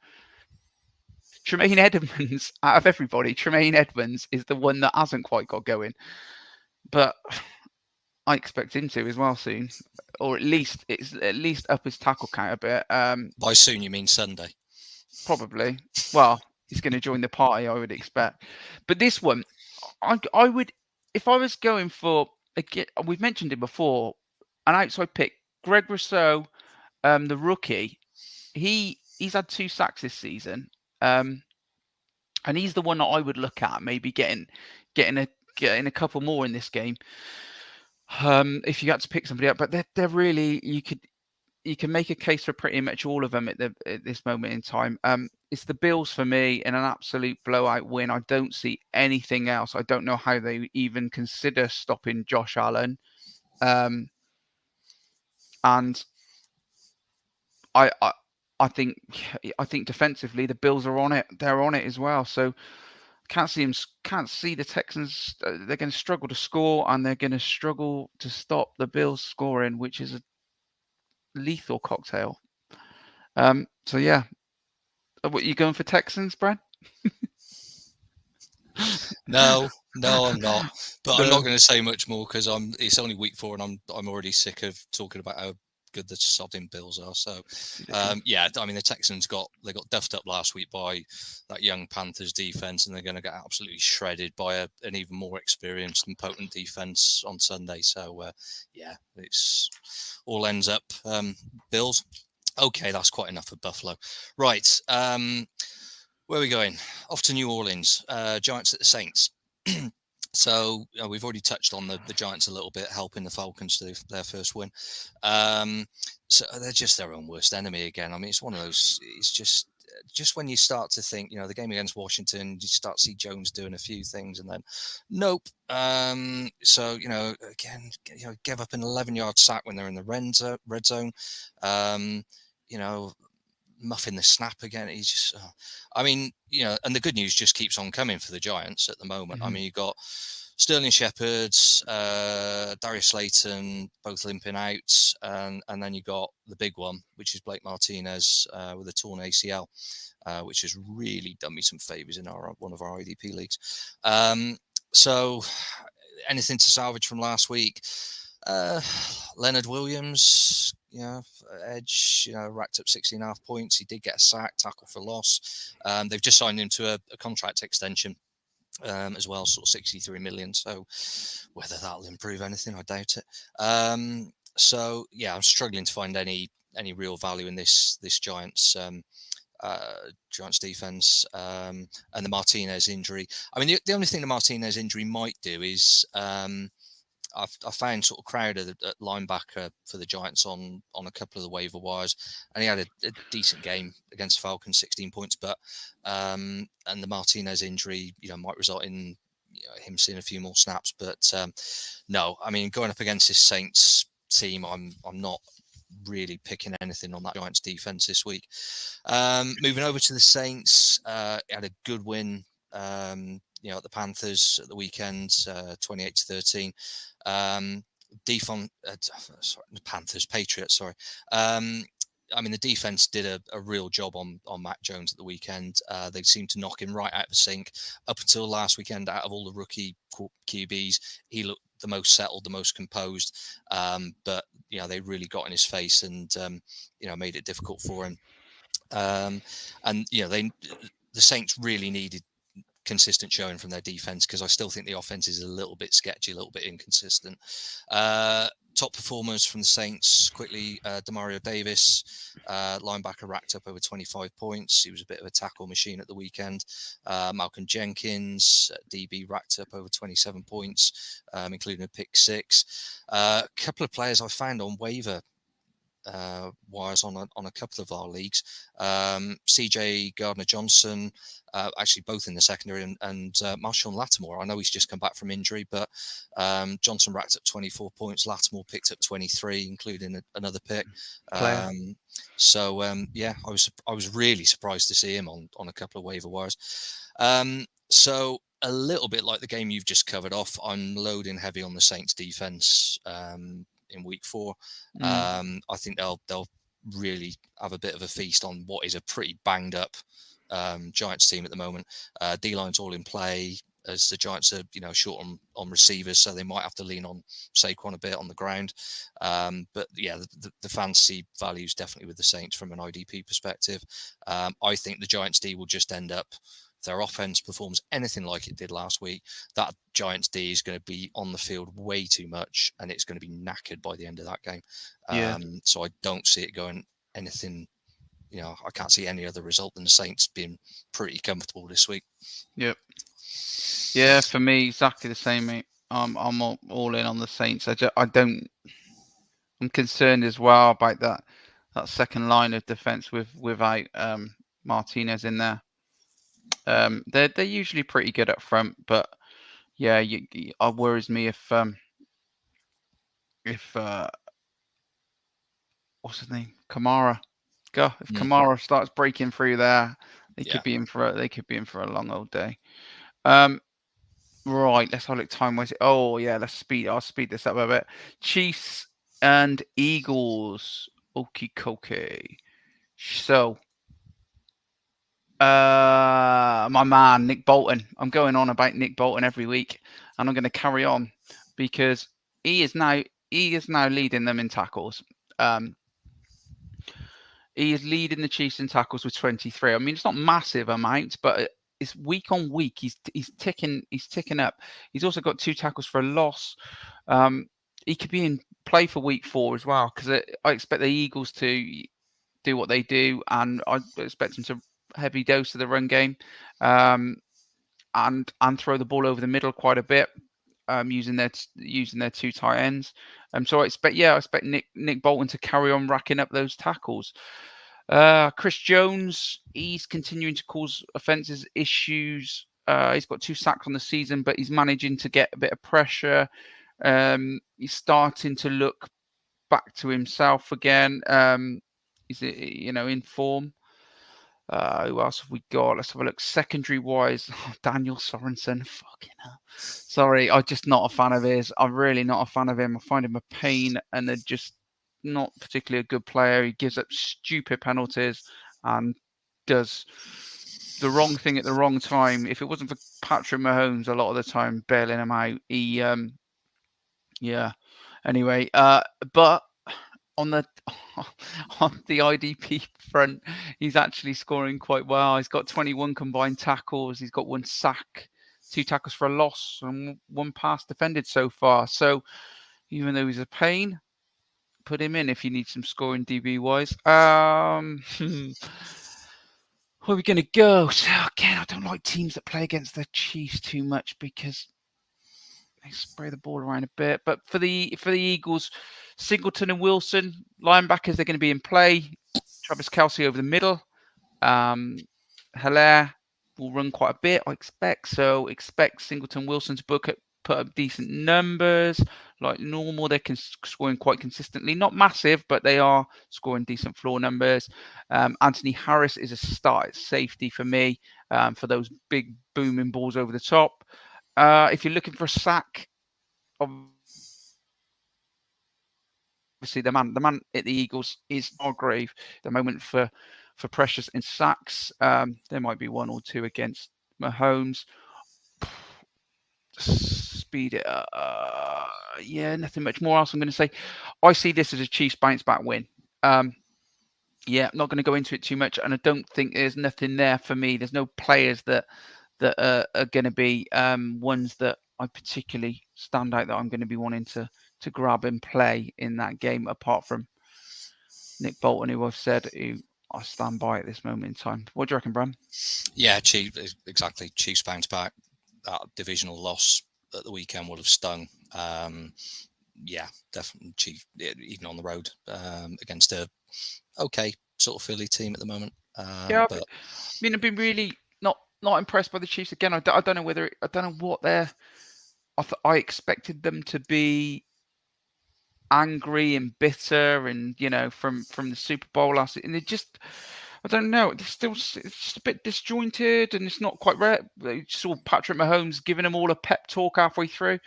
Tremaine Edmonds, out of everybody, Tremaine Edmonds is the one that hasn't quite got going. But I expect him to as well soon, or at least up his tackle count a bit. By soon, you mean Sunday? Probably. Well, he's going to join the party, I would expect. But this one, I would, if I was going for, again, we've mentioned it before, an outside pick, Greg Rousseau, the rookie. He's had 2 sacks this season, and he's the one that I would look at maybe getting a couple more in this game. If you had to pick somebody up, but they're really you can make a case for pretty much all of them at this moment in time. It's the Bills for me in an absolute blowout win. I don't see anything else. I don't know how they even consider stopping Josh Allen. And I think defensively the Bills are on it. They're on it as well. So can't see the Texans. They're going to struggle to score, and they're going to struggle to stop the Bills scoring, which is a lethal cocktail. So yeah, what you going for Texans, Brad? No, No, I'm not. But I'm not No. going to say much more because It's only week 4, and I'm already sick of talking about how good the sodding Bills are. So, Ridiculous. yeah, I mean the Texans got duffed up last week by that young Panthers defense, and they're going to get absolutely shredded by an even more experienced and potent defense on Sunday. So, yeah, it's all ends up Bills. Okay, that's quite enough for Buffalo. Right. Where are we going? Off to New Orleans. Giants at the Saints. So we've already touched on the Giants a little bit, helping the Falcons to their first win. So they're just their own worst enemy again. I mean, it's one of those. It's just when you start to think, the game against Washington, you start to see Jones doing a few things, and then nope. So again, give up an 11-yard sack when they're in the red zone. You know, muffing the snap again. He's just, I mean, and the good news just keeps on coming for the Giants at the moment. I mean, you've got Sterling Shepherds, Darius Slayton, both limping out, and then you got the big one, which is Blake Martinez with a torn ACL, which has really done me some favors in one of our IDP leagues. So, anything to salvage from last week? Leonard Williams, edge, racked up 16.5 points. He did get a sack, tackle for loss. They've just signed him to a contract extension as well, sort of 63 million. So whether that'll improve anything, I doubt it. So yeah, I'm struggling to find any real value in this Giants Giants defense, and the Martinez injury. I mean, the only thing the Martinez injury might do is I found sort of Crowder at linebacker for the Giants on a couple of the waiver wires, and he had a decent game against Falcons, 16 points. But and the Martinez injury, might result in him seeing a few more snaps. But no, I mean, going up against this Saints team, I'm not really picking anything on that Giants defense this week. Moving over to the Saints, had a good win. At the Panthers at the weekend, 28-13. Panthers, Patriots, sorry. I mean, the defense did a real job on Mac Jones at the weekend. They seemed to knock him right out of the sink. Up until last weekend, out of all the rookie QBs, he looked the most settled, the most composed. But they really got in his face and made it difficult for him. And the Saints really needed consistent showing from their defense, because I still think the offense is a little bit sketchy, a little bit inconsistent. Top performers from the Saints quickly: Demario Davis, linebacker, racked up over 25 points. He was a bit of a tackle machine at the weekend. Malcolm Jenkins, DB, racked up over 27 points, including a pick 6. A couple of players I found on waiver wires on a couple of our leagues. CJ Gardner-Johnson, actually both in the secondary, and Marshawn Lattimore. I know he's just come back from injury, but Johnson racked up 24 points. Lattimore picked up 23, including another pick. So yeah, I was really surprised to see him on a couple of waiver wires. So a little bit like the game you've just covered off, I'm loading heavy on the Saints defense in week 4. I think they'll really have a bit of a feast on what is a pretty banged up Giants team at the moment. D-line's all in play, as the Giants are short on receivers, so they might have to lean on Saquon a bit on the ground. But yeah, the fantasy value is definitely with the Saints from an IDP perspective. I think the Giants D will just end up, if their offense performs anything like it did last week, that Giants D is going to be on the field way too much, and it's going to be knackered by the end of that game. So I don't see it going anything. I can't see any other result than the Saints being pretty comfortable this week. Yep. Yeah, for me, exactly the same, mate. I'm all in on the Saints. I'm concerned as well about that second line of defense without Martinez in there. They're usually pretty good up front, but yeah, it worries me if what's his name, Kamara. If Kamara starts breaking through there, they could be in for a long old day. Right, let's have a look time wise. Oh yeah, I'll speed this up a bit. Chiefs and Eagles. Okie dokie. So My man Nick Bolton. I'm going on about Nick Bolton every week, and I'm going to carry on because he is now leading them in tackles. He is leading the Chiefs in tackles with 23. I mean, it's not massive amounts, but it's week on week. He's ticking up. He's also got 2 tackles for a loss. He could be in play for week 4 as well, because I expect the Eagles to do what they do, and I expect them to heavy dose of the run game, and throw the ball over the middle quite a bit, using their 2 tight ends. So I expect Nick Bolton to carry on racking up those tackles. Chris Jones, he's continuing to cause offenses issues. He's got 2 sacks on the season, but he's managing to get a bit of pressure. He's starting to look back to himself again. He's in form. Who else have we got? Let's have a look. Secondary wise, Daniel Sorensen. Fucking hell. Sorry, I'm just not a fan of his. I'm really not a fan of him. I find him a pain, and they're just not particularly a good player. He gives up stupid penalties and does the wrong thing at the wrong time. If it wasn't for Patrick Mahomes, a lot of the time bailing him out, he yeah. Anyway, but on the IDP front, he's actually scoring quite well. He's got 21 combined tackles. He's got 1 sack, 2 tackles for a loss, and 1 pass defended so far. So even though he's a pain, put him in if you need some scoring DB wise. Where are we going to go? So again, I don't like teams that play against the Chiefs too much because they spray the ball around a bit. But for the Eagles, Singleton and Wilson, linebackers, they're going to be in play. Travis Kelce over the middle. Hilaire will run quite a bit, I expect. So expect Singleton, Wilson to put up decent numbers. Like normal, they're scoring quite consistently. Not massive, but they are scoring decent floor numbers. Anthony Harris is a start at safety for me, for those big booming balls over the top. If you're looking for a sack, obviously the man at the Eagles is Hargrave. The moment for pressures in sacks, there might be 1 or 2 against Mahomes. Speed it up. Nothing much more else I'm going to say. I see this as a Chiefs bounce back win. Yeah, I'm not going to go into it too much, and I don't think there's nothing there for me. There's no players that are going to be ones that I particularly stand out that I'm going to be wanting to grab and play in that game, apart from Nick Bolton, who I've said who I stand by at this moment in time. What do you reckon, Bren? Yeah, exactly. Chiefs bounce back. That divisional loss at the weekend would have stung. Yeah, definitely Chiefs, even on the road against a okay sort of Philly team at the moment. Yeah, but I mean, I've been really not impressed by the Chiefs again. I don't know whether I don't know what they're. I expected them to be angry and bitter, and from the Super Bowl last, and it just, I don't know. It's just a bit disjointed, and it's not quite right. You saw Patrick Mahomes giving them all a pep talk halfway through,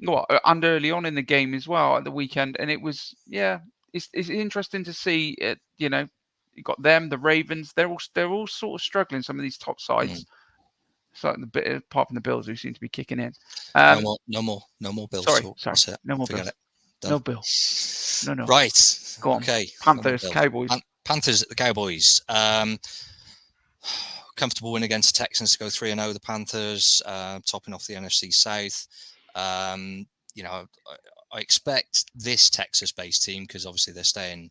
and early on in the game as well at the weekend, and it was it's interesting to see it. You got them, the Ravens. They're all sort of struggling. Some of these top sides, so the bit apart from the Bills, who seem to be kicking in. No more Bills Sorry, talk. sorry, That's it. no more Forget Bills. it. Done. No Bill. No. Right. Go on. Okay. Panthers, Cowboys. Panthers at the Cowboys. Comfortable win against the Texans to go 3-0. The Panthers topping off the NFC South. I expect this Texas-based team, because obviously they're staying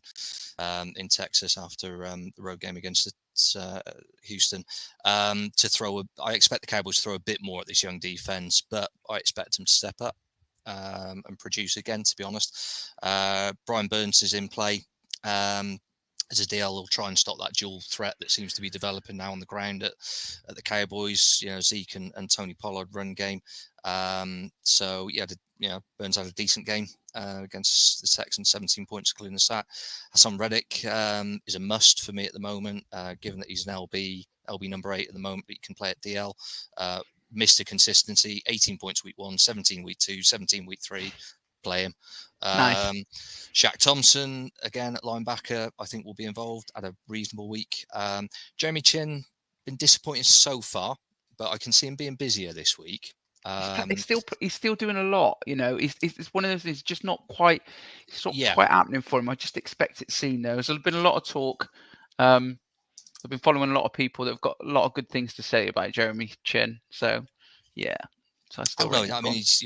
in Texas after the road game against Houston, to throw. I expect the Cowboys to throw a bit more at this young defense, but I expect them to step up and produce again. To be honest, Brian Burns is in play. As a DL, will try and stop that dual threat that seems to be developing now on the ground at the Cowboys. Zeke and Tony Pollard run game. So Burns had a decent game against the Texans, 17 points, including the sack. Hassan Reddick is a must for me at the moment, given that he's an LB number 8 at the moment, but he can play at DL. Mr. Consistency, 18 points week 1, 17 week 2, 17 week 3. Play him. Nice. Shaq Thompson, again at linebacker, I think will be involved. Had a reasonable week. Jeremy Chin, been disappointing so far, but I can see him being busier this week. He's still doing a lot. It's one of those things. Just not quite. It's not Yeah, quite happening for him. I just expect it soon. Though there's been a lot of talk. I've been following a lot of people that have got a lot of good things to say about Jeremy Chin. So, yeah. So I I still don't rate know. him I for mean, him. he's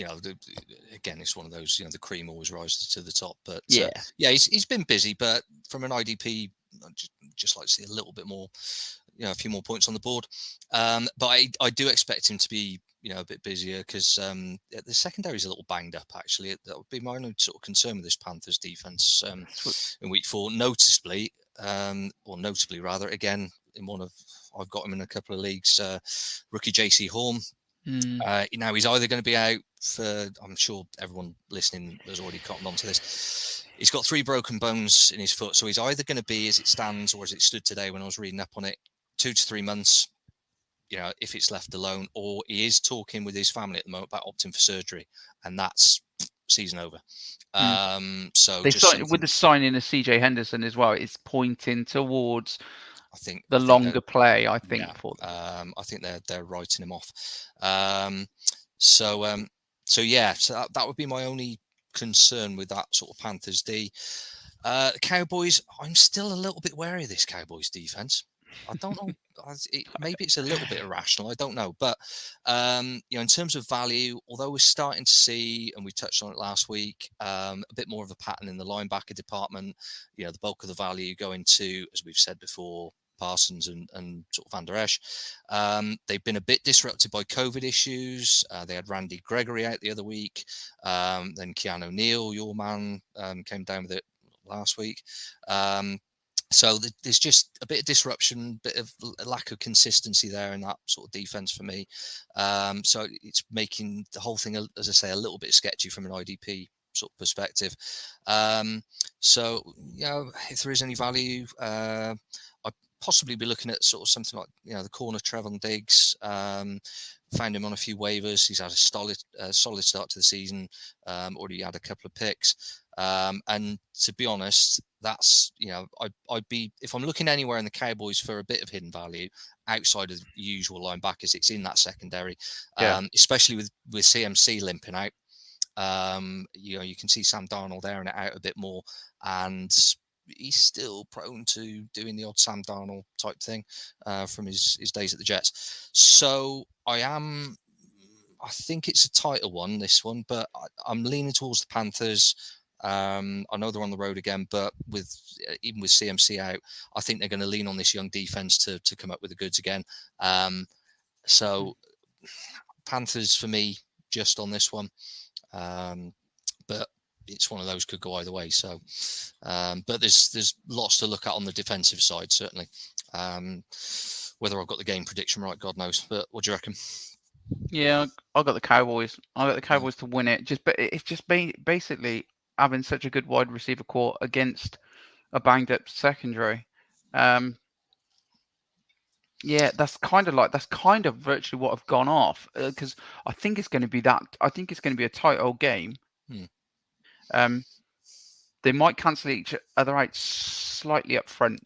again, it's one of those. The cream always rises to the top. But Yeah. yeah, he's been busy. But from an IDP, I'd just like to see a little bit more, a few more points on the board. But I do expect him to be a bit busier because the secondary is a little banged up. Actually, that would be my only sort of concern with this Panthers defense in week 4. Noticeably, or notably rather, again in one of I've got him in a couple of leagues. Rookie JC Horn. Now he's either going to be out for, I'm sure everyone listening has already cottoned onto this. He's got 3 broken bones in his foot, so he's either going to be, as it stands or as it stood today when I was reading up on it, 2 to 3 months. If it's left alone, or he is talking with his family at the moment about opting for surgery, and that's season over. So they just with the signing of CJ Henderson as well. It's pointing towards I think longer play. I think yeah, for them. I think they're writing him off. So yeah, so that would be my only concern with that sort of Panthers D. The Cowboys, I'm still a little bit wary of this Cowboys defense. I don't know. Maybe it's a little bit irrational. I don't know. But, in terms of value, although we're starting to see, and we touched on it last week, a bit more of a pattern in the linebacker department, the bulk of the value going to, as we've said before, Parsons and sort of Van Der Esch. They've been a bit disrupted by COVID issues. They had Randy Gregory out the other week. Then Keanu Neal, your man, came down with it last week. So there's just a bit of disruption, bit of lack of consistency there in that sort of defense for me. So it's making the whole thing, as I say, a little bit sketchy from an IDP sort of perspective. So if there is any value, I'd possibly be looking at sort of something like the corner Trevon Diggs. Found him on a few waivers. He's had a solid start to the season. Already had a couple of picks. And to be honest, that's I'd be, if I'm looking anywhere in the Cowboys for a bit of hidden value outside of the usual linebackers, it's in that secondary. Especially with CMC limping out. You can see Sam Darnold airing it out a bit more, and he's still prone to doing the odd Sam Darnold type thing from his days at the Jets. So I think it's a tighter one, this one, but I'm leaning towards the Panthers. I know they're on the road again, but even with CMC out, I think they're going to lean on this young defense to come up with the goods again. So Panthers for me, just on this one. But it's one of those, could go either way. So, but there's lots to look at on the defensive side, certainly. Whether I've got the game prediction right, God knows. But what do you reckon? Yeah, I got the Cowboys. I got the Cowboys to win it. But it's just basically having such a good wide receiver core against a banged up secondary. Yeah, that's kind of virtually what I've gone off because I think it's going to be that. I think it's going to be a tight old game. They might cancel each other out slightly up front.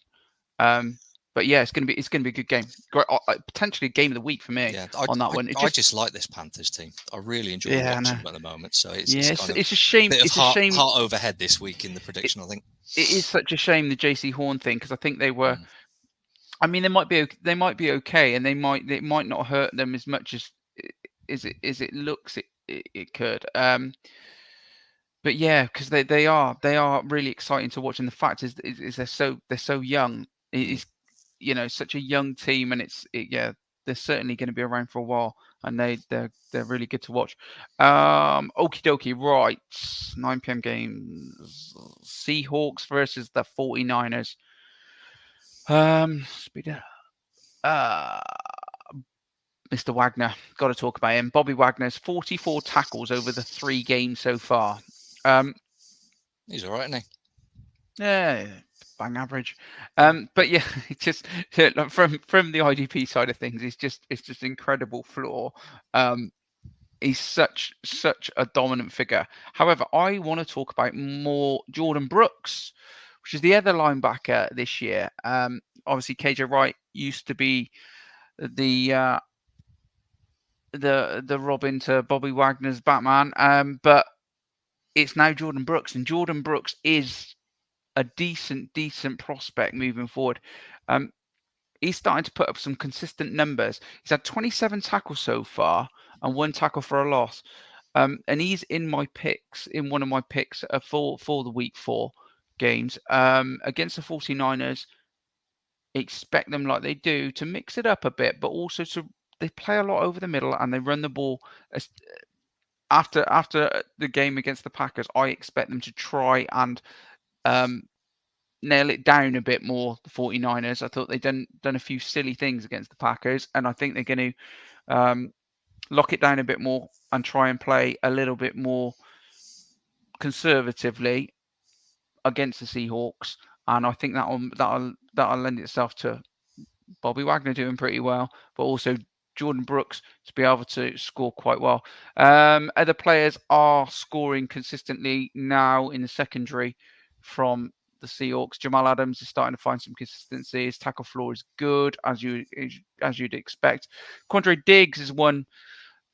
But yeah, it's going to be a good game. Great, potentially a game of the week for me on that one. I just like this Panthers team. I really enjoy watching them at the moment. So it's a shame. It's a shame. Heart overhead this week in the prediction. I think it is such a shame, the JC Horn thing, because I think they were. I mean, they might be okay, and it might not hurt them as much as it looks it could. But yeah, because they are really exciting to watch, and the fact is they're so young. It's such a young team, and they're certainly going to be around for a while, and they're really good to watch. Okie dokie, right, 9 p.m. games. Seahawks versus the 49ers. Mr. Wagner, got to talk about him. Bobby Wagner's 44 tackles over the 3 games so far. He's all right, isn't he? Yeah, bang average. But yeah, just from the IDP side of things, it's just incredible floor. He's such a dominant figure. However, I want to talk about more Jordan Brooks, which is the other linebacker this year. Obviously, KJ Wright used to be the Robin to Bobby Wagner's Batman. But it's now Jordan Brooks, and Jordan Brooks is a decent prospect moving forward. He's starting to put up some consistent numbers. He's had 27 tackles so far and 1 tackle for a loss. And he's in my picks, in one of my picks for the week 4 games. Against the 49ers, expect them, like they do, to mix it up a bit, but also they play a lot over the middle and they run the ball. After the game against the Packers, I expect them to try and nail it down a bit more, the 49ers. I thought they'd done a few silly things against the Packers, and I think they're going to lock it down a bit more and try and play a little bit more conservatively against the Seahawks. And I think that'll lend itself to Bobby Wagner doing pretty well, but also Jordan Brooks to be able to score quite well. Other players are scoring consistently now in the secondary from the Seahawks. Jamal Adams is starting to find some consistency. His tackle floor is good, as you'd expect. Quandre Diggs is one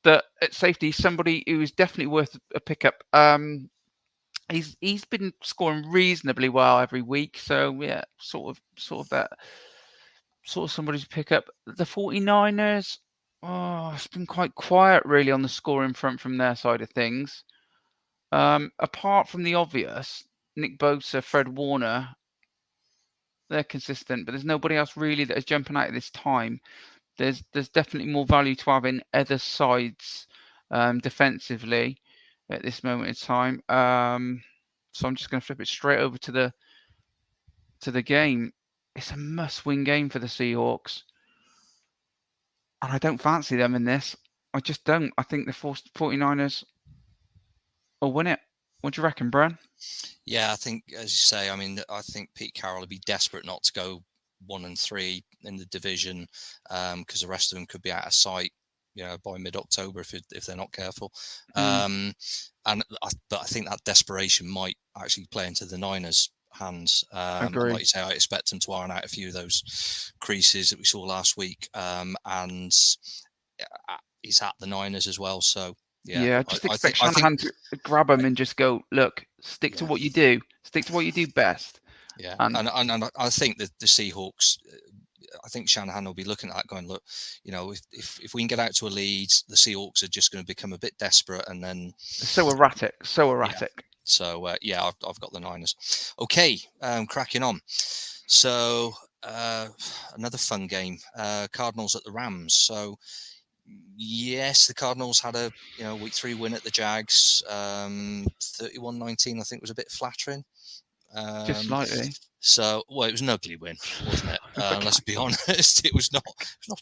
that at safety, somebody who is definitely worth a pickup. He's been scoring reasonably well every week, so yeah, sort of that sort of somebody to pick up. The 49ers, it's been quite quiet really on the scoring front from their side of things. Apart from the obvious, Nick Bosa, Fred Warner, they're consistent, but there's nobody else really that is jumping out at this time. There's definitely more value to have in other sides defensively at this moment in time. So I'm just going to flip it straight over to the game. It's a must-win game for the Seahawks, and I don't fancy them in this. I just don't. I think the 49ers will win it. What do you reckon, Bren? Yeah, I think, as you say, I mean, I think Pete Carroll would be desperate not to go 1-3 in the division, because the rest of them could be out of sight, by mid-October if they're not careful. But I think that desperation might actually play into the Niners' hands. Agree. Like you say, I expect them to iron out a few of those creases that we saw last week, and he's at the Niners as well, so. Yeah, just expect Shanahan to grab him and just go, look, stick to what you do. Stick to what you do best. Yeah, and I think that the Seahawks, I think Shanahan will be looking at that going, look, if we can get out to a lead, the Seahawks are just going to become a bit desperate, and then... So erratic. Yeah. So, I've got the Niners. Okay, cracking on. So, another fun game, Cardinals at the Rams. So... Yes, the Cardinals had a week 3 win at the Jags. 31-19, I think, was a bit flattering. Just slightly. So, well, it was an ugly win, wasn't it? Let's be honest, it was not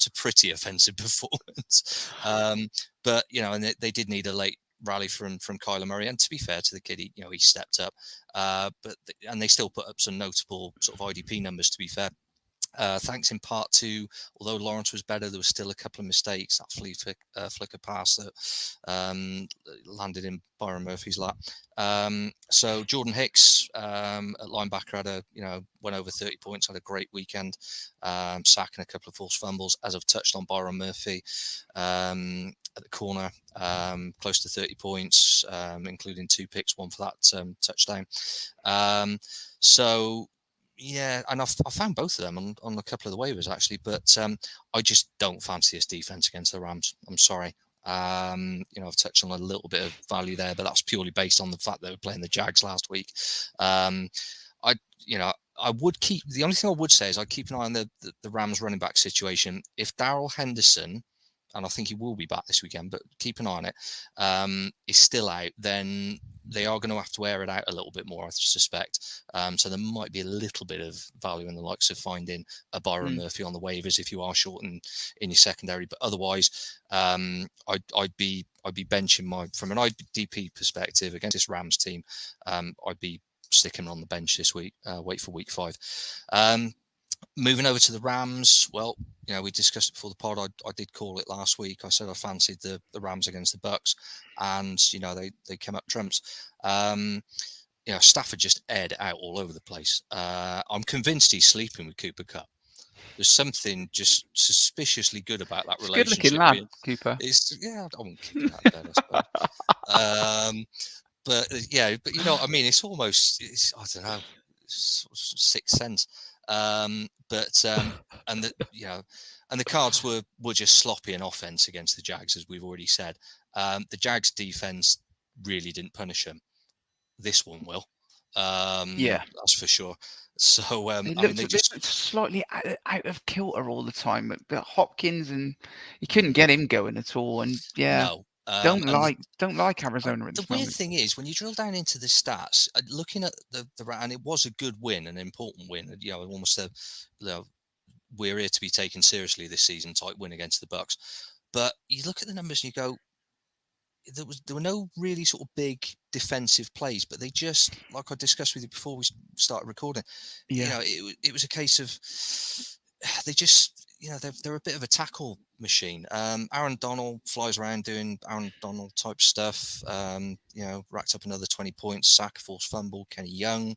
a pretty offensive performance. But and they did need a late rally from Kyler Murray, and to be fair to the kid, he stepped up. But they still put up some notable sort of IDP numbers, to be fair. Thanks in part to, although Lawrence was better, there was still a couple of mistakes. That flicker pass that landed in Byron Murphy's lap. So Jordan Hicks at linebacker had went over 30 points, had a great weekend, sacking a couple of forced fumbles. As I've touched on, Byron Murphy at the corner, close to 30 points, including 2 picks, 1 for that touchdown. So. Yeah, and I found both of them on a couple of the waivers, actually, but I just don't fancy this defense against the Rams. I'm sorry. I've touched on a little bit of value there, but that's purely based on the fact that they were playing the Jags last week. I would keep, the only thing I would say is I'd keep an eye on the Rams running back situation. If Darrell Henderson, and I think he will be back this weekend, but keep an eye on it, is still out, then they are going to have to air it out a little bit more, I suspect. So there might be a little bit of value in the likes of finding a Byron Murphy on the waivers if you are short in your secondary. But otherwise, I'd be benching from an IDP perspective against this Rams team. I'd be sticking on the bench this week. Wait for week 5. Moving over to the Rams, well, we discussed it before the pod. I did call it last week. I said I fancied the Rams against the Bucks, and they came up trumps. Stafford just aired it out all over the place. I'm convinced he's sleeping with Cooper Kupp. There's something just suspiciously good about that It's a good-looking relationship. lad, Cooper. It's yeah, I wouldn't kick it out of bed, I suppose. But yeah, but you know what I mean. It's almost, I don't know, sixth sense. But and the and the Cards were just sloppy in offense against the Jags, as we've already said. The Jags defense really didn't punish them. This one will. Yeah. That's for sure. So They I mean, looked, they they just looked slightly out of kilter all the time. But Hopkins, and you couldn't mm, get him going at all. And yeah, no. don't And like Arizona at the this weird moment. thing is, when you drill down into the stats, looking at and it was a good win, an important win, you know, almost a, you know, we're here to be taken seriously this season type win against the Bucks. But you look at the numbers and you go, there were no really sort of big defensive plays, but they just, like I discussed with you before we started recording, you Yeah, know, it was a case of they just, you know, they're a bit of a tackle machine. Aaron Donald flies around doing Aaron Donald type stuff. You know, racked up another 20 points, sack, forced fumble. Kenny Young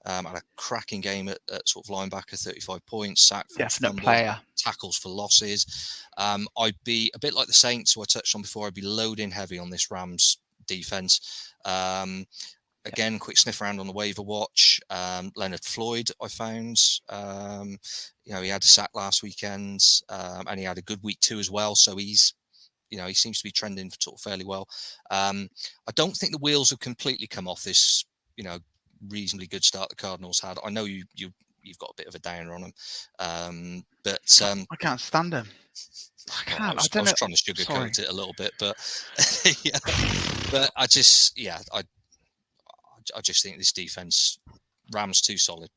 had a cracking game at sort of linebacker, 35 points, sack, forced definite fumble, player. tackles for losses. I'd be a bit like the Saints, who I touched on before. I'd be loading heavy on this Rams defense. Again, quick sniff around on the waiver watch. Leonard Floyd, I found. You know, he had a sack last weekend, and he had a good week too as well. So he's, you know, he seems to be trending sort of fairly well. I don't think the wheels have completely come off this, you know, reasonably good start the Cardinals had. I know you've got a bit of a downer on them, but I can't stand him. I well, I can't. I was don't know. trying to Sorry. sugarcoat it a little bit, but yeah, but I just I just think this defense, Rams too solid.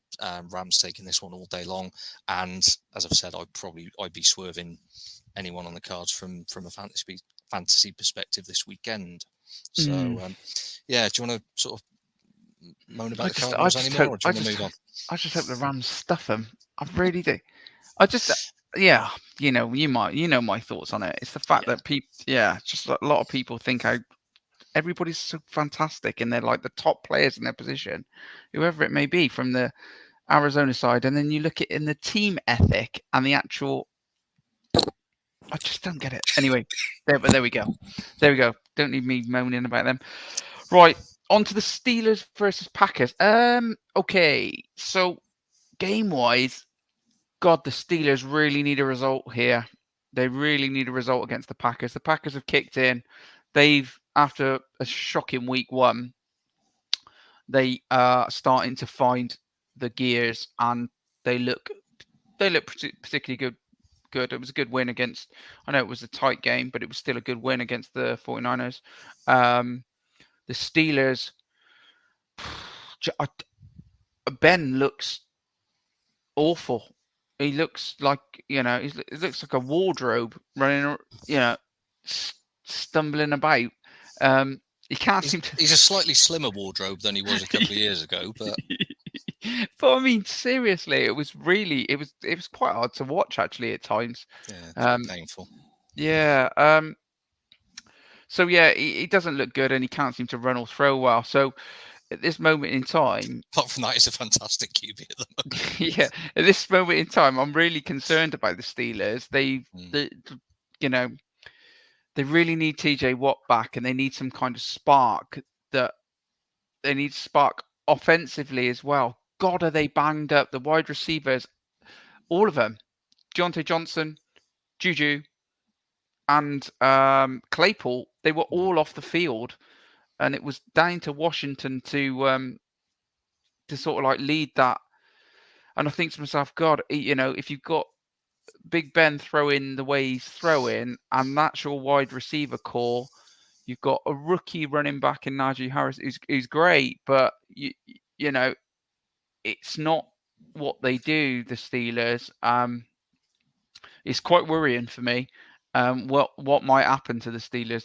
Rams taking this one all day long, and as I've said, I'd be swerving anyone on the Cards from a fantasy perspective this weekend. So yeah, do you want to sort of moan about the Cardinals anymore, or do you want to move on? I just hope the Rams stuff them. I really do. I just, yeah, you know, you know my thoughts on it. It's the fact Yeah. that people, yeah, just a lot of people think everybody's so fantastic and they're like the top players in their position, whoever it may be from the Arizona side, and then you look at in the team ethic and the actual. I just don't get it. Anyway, there we go. There we go. Don't need me moaning about them. Right, on to the Steelers versus Packers. Okay, so game-wise, God, the Steelers really need a result here. They really need a result against the Packers. The Packers have kicked in. They've, after a shocking week one, they are starting to find the gears, and they look particularly good. Good. It was a good win against. I know it was a tight game, but it was still a good win against the 49ers. The Steelers. Ben looks awful. He looks like, you know, he looks like a wardrobe running, you know, stumbling about. He can't seem to. He's a slightly slimmer wardrobe than he was a couple of years ago, but But I mean, seriously, it was quite hard to watch actually at times. yeah, it's a bit Um, painful. yeah. So yeah, he doesn't look good, and he can't seem to run or throw well. So at this moment in time, Apart from that, he's a fantastic QB at the moment. yeah, at this moment in time, I'm really concerned about the Steelers. You know, they really need TJ Watt back, and they need some kind of spark. That they need spark offensively as well. God, are they banged up? The wide receivers, all of them, Deontay Johnson, Juju, and Claypool, they were all off the field, and it was down to Washington to sort of like lead that. And I think to myself, God, you know, if you've got Big Ben throwing the way he's throwing, and that's your wide receiver core, you've got a rookie running back in Najee Harris who's great, but you know, it's not what they do. The Steelers, it's quite worrying for me. What might happen to the Steelers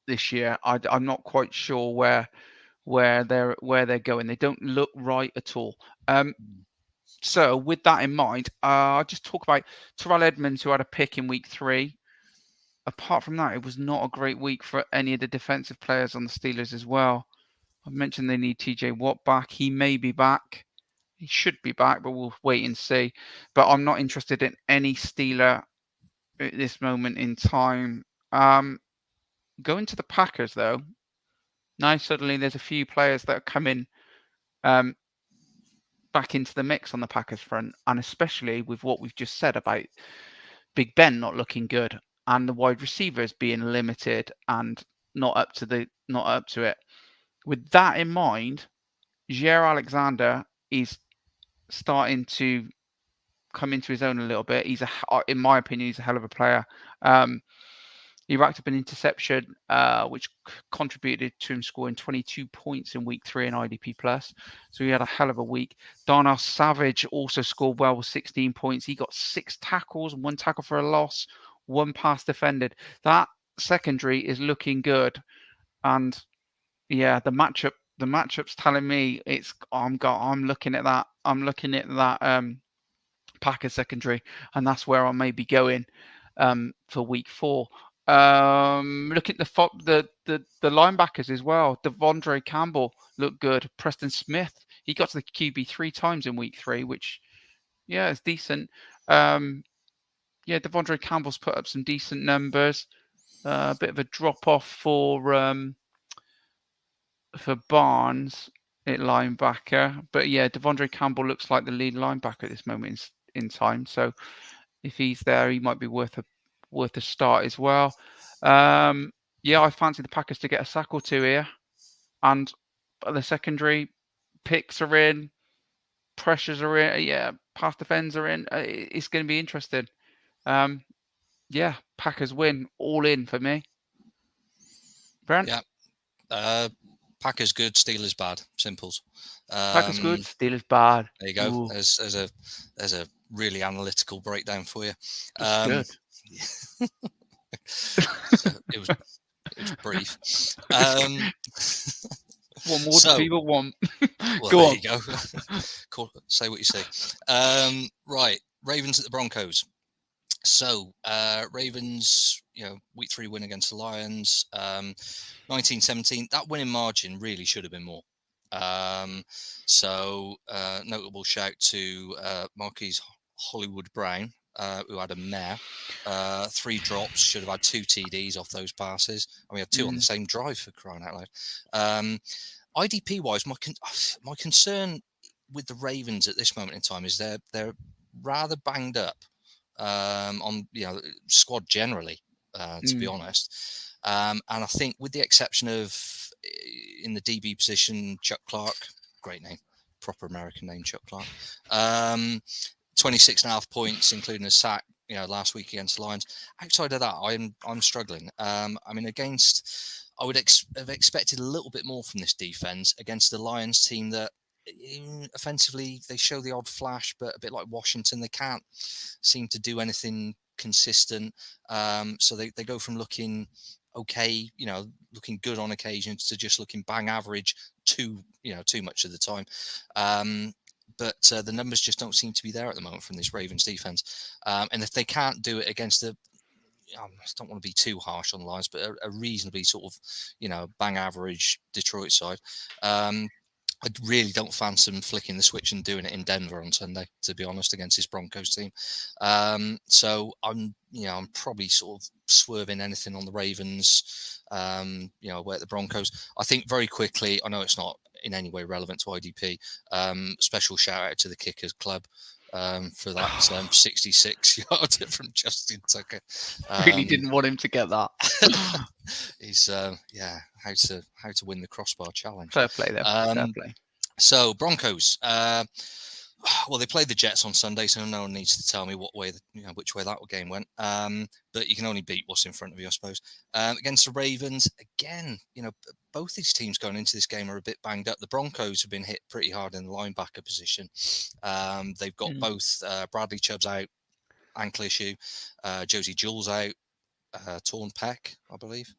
this year? I'm not quite sure where they're going. They don't look right at all. So with that in mind, I'll just talk about Terrell Edmonds, who had a pick in week 3. Apart from that, it was not a great week for any of the defensive players on the Steelers as well. I mentioned they need TJ Watt back. He may be back. He should be back, but we'll wait and see. But I'm not interested in any Steeler at this moment in time. Going to the Packers, though, now suddenly there's a few players that are coming um, back into the mix on the Packers front, and especially with what we've just said about Big Ben not looking good and the wide receivers being limited and not up to it. With that in mind, Jair Alexander is starting to come into his own a little bit. In my opinion, he's a hell of a player. Um, he racked up an interception, which contributed to him scoring 22 points in week 3 in IDP plus. So he had a hell of a week. Darnell Savage also scored well with 16 points. He got 6 tackles, 1 tackle for a loss, 1 pass defended. That secondary is looking good, and yeah, the matchup's telling me I'm looking at that. I'm looking at that Packers secondary, and that's where I may be going for week 4. Look at the linebackers as well. Devondre Campbell looked good. Preston Smith, he got to the QB 3 times in week 3, which yeah, is decent. Yeah, Devondre Campbell's put up some decent numbers. A bit of a drop off for Barnes at linebacker, but yeah, Devondre Campbell looks like the lead linebacker at this moment in time. So if he's there, he might be worth a start as well. Yeah, I fancy the Packers to get a sack or 2 here, and the secondary picks are in, pressures are in, yeah, pass defends are in. It's going to be interesting. Yeah, Packers win, all in for me. Brent? Yeah. Packers good, Steelers bad. Simples. Packers good, Steelers bad. There you go. Ooh, There's a really analytical breakdown for you. that's good. So it was brief. What more do people want? Well, Go there on. you go. Say what you say. Right, Ravens at the Broncos. So Ravens, week 3 win against the Lions, 19-17. That winning margin really should have been more. Notable shout to Marquise Hollywood Brown, who had a mare, 3 drops, should have had 2 TDs off those passes. And we had 2 on the same drive, for crying out loud. IDP wise, my concern with the Ravens at this moment in time is they're rather banged up on squad generally, to be honest. And I think, with the exception of in the DB position, Chuck Clark, great name, proper American name, Chuck Clark. 26.5 points, including a sack, last week against the Lions. Outside of that, I'm struggling. I mean, I would have expected a little bit more from this defense against the Lions team that offensively they show the odd flash, but a bit like Washington, they can't seem to do anything consistent. So they go from looking okay, looking good on occasions, to just looking bang average too much of the time. But the numbers just don't seem to be there at the moment from this Ravens defense. And if they can't do it against I don't want to be too harsh on the Lions, but a reasonably sort of, bang average Detroit side, I really don't fancy them flicking the switch and doing it in Denver on Sunday, to be honest, against this Broncos team. So I'm probably sort of swerving anything on the Ravens, away at the Broncos. I think very quickly, I know it's not in any way relevant to IDP. Special shout out to the Kickers Club for that 66-yard from Justin Tucker. Really didn't want him to get that. He's how to win the crossbar challenge. Fair play there. Fair play. So Broncos, well, they played the Jets on Sunday, so no one needs to tell me which way that game went. But you can only beat what's in front of you, I suppose. Against the Ravens, again, both these teams going into this game are a bit banged up. The Broncos have been hit pretty hard in the linebacker position. They've got both Bradley Chubb's out, ankle issue, Josie Jewell's out, torn pec, I believe.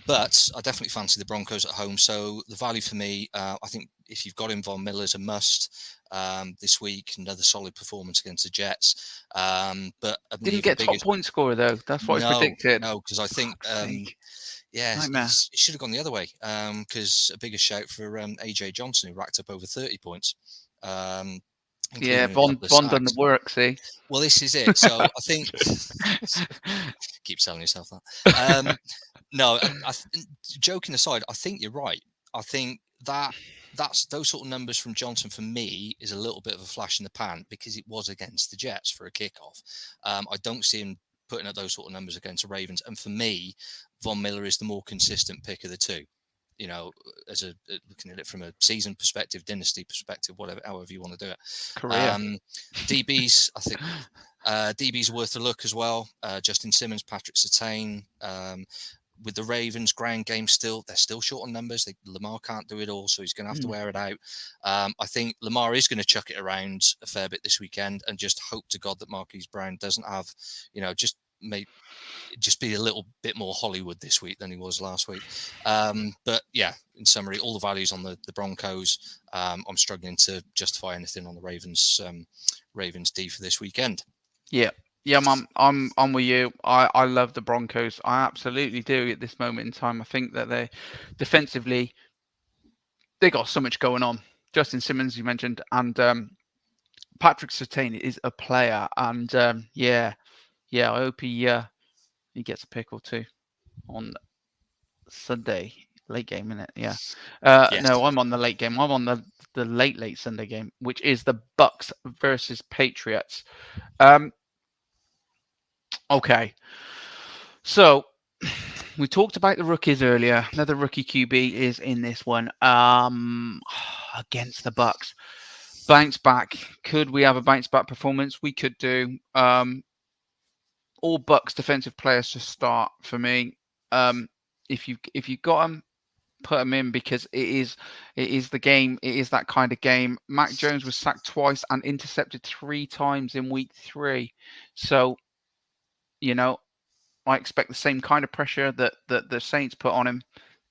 But I definitely fancy the Broncos at home. So the value for me, I think if you've got him, Von Miller's a must this week. Another solid performance against the Jets. But didn't get top point scorer though. That's what I predicted. No, because I think Yeah, Nightmare. he should have gone the other way. Because a bigger shout for AJ Johnson, who racked up over 30 points, um, Yeah, including a Von couple of Von done the sacks. work. See. Well, this is it. So I think keep telling yourself that. No, joking aside, I think you're right. I think that's those sort of numbers from Johnson for me is a little bit of a flash in the pan because it was against the Jets for a kickoff. I don't see him putting up those sort of numbers against the Ravens. And for me, Von Miller is the more consistent pick of the two. You know, as looking at it from a season perspective, dynasty perspective, whatever, however you want to do it. Career. DBs, I think DBs are worth a look as well. Justin Simmons, Patrick Surtain. With the Ravens, ground game they're still short on numbers. Lamar can't do it all, so he's going to have to wear it out. I think Lamar is going to chuck it around a fair bit this weekend and just hope to God that Marquise Brown doesn't have, just be a little bit more Hollywood this week than he was last week. But yeah, in summary, all the values on the Broncos. I'm struggling to justify anything on the Ravens D for this weekend. Yeah. Yeah, I'm with you. I love the Broncos. I absolutely do at this moment in time. I think that they defensively they got so much going on. Justin Simmons, you mentioned, and Patrick Surtain is a player, and I hope he gets a pick or two on Sunday late game, innit? Yeah. Yes. No, I'm on the late game. I'm on the late Sunday game, which is the Bucks versus Patriots. Okay. So we talked about the rookies earlier. Another rookie QB is in this one. Against the Bucks. Bounce back. Could we have a bounce back performance? We could do. All Bucks defensive players to start for me. If you got them, put them in because it is the game. It is that kind of game. Mac Jones was sacked twice and intercepted 3 times in week 3. So, I expect the same kind of pressure that the Saints put on him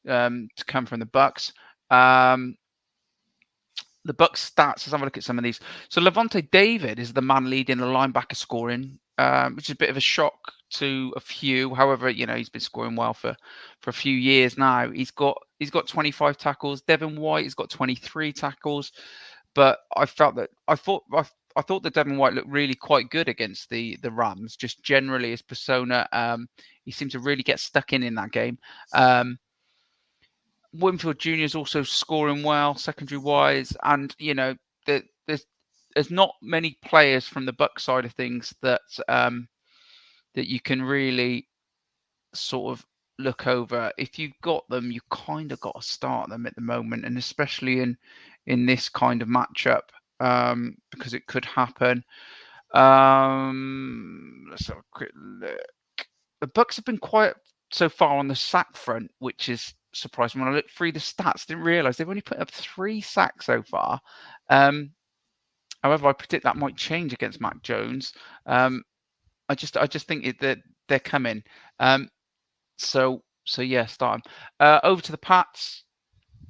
to come from the Bucks. The Bucks stats. Let's have a look at some of these. So Levante David is the man leading the linebacker scoring, which is a bit of a shock to a few. However, he's been scoring well for a few years now. He's got 25 tackles. Devin White has got 23 tackles. But I thought that Devin White looked really quite good against the Rams. Just generally his persona, he seemed to really get stuck in that game. Winfield Jr. is also scoring well, secondary wise, and there's not many players from the Buck side of things that you can really sort of look over. If you've got them, you kind of got to start them at the moment, and especially in this kind of matchup, because it could happen. Let's have a quick look. The Bucks have been quiet so far on the sack front, which is surprising. When I looked through the stats, didn't realise they've only put up 3 sacks so far. However, I predict that might change against Mac Jones. I just think that they're coming. So yeah, start them. Over to the Pats.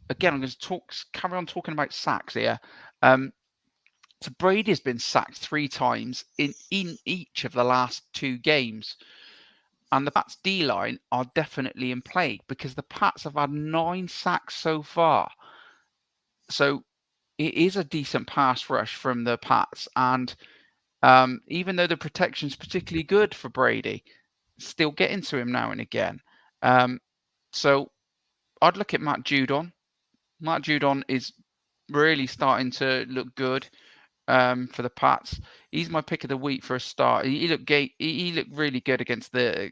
Again, I'm going to carry on talking about sacks here. So Brady's been sacked 3 times in each of the last 2 games. And the Pats D-line are definitely in play because the Pats have had 9 sacks so far. So it is a decent pass rush from the Pats. And even though the protection's particularly good for Brady, still getting to him now and again. So I'd look at Matt Judon. Matt Judon is really starting to look good for the Pats. He's my pick of the week for a start. He looked he looked really good against the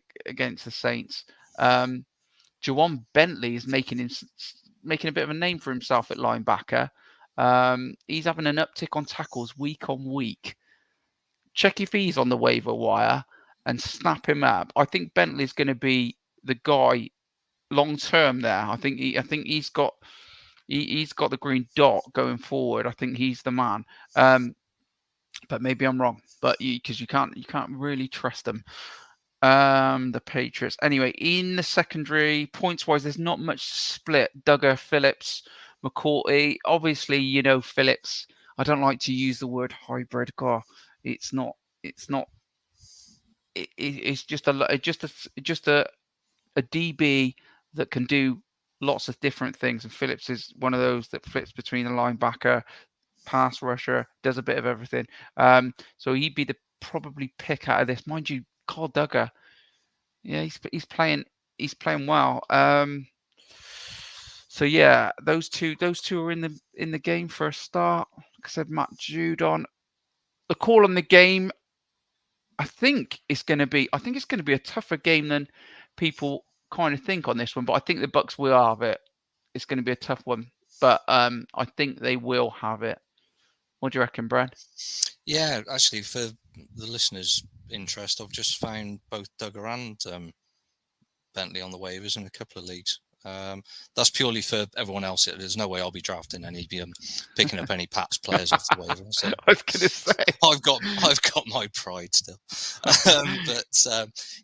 Saints. Jawan Bentley is making a bit of a name for himself at linebacker. He's having an uptick on tackles week on week. Check if he's on the waiver wire and snap him up. I think Bentley's going to be the guy long term there. I think he's got the green dot going forward. I think he's the man. But maybe I'm wrong. But because you can't really trust them. The Patriots. Anyway, in the secondary, points wise, there's not much split. Duggar, Phillips, McCourty. Obviously, Phillips. I don't like to use the word hybrid. God, it's not. It's just a DB that can do lots of different things. And Phillips is one of those that flips between the linebacker, pass rusher, does a bit of everything. So he'd be the probably pick out of this. Mind you, Carl Duggar, yeah, he's playing well. So yeah, those two are in the game for a start. Like I said, Matt Judon. The call on the game, I think it's going to be a tougher game than people kind of think on this one. But I think the Bucks will have it. It's going to be a tough one, but I think they will have it. What do you reckon, Bren? Yeah, actually, for the listeners' interest, I've just found both Duggar and Bentley on the waivers in a couple of leagues. That's purely for everyone else. There's no way I'll be drafting any, picking up any Pats players off the waiver. So I was going to say I've got my pride still.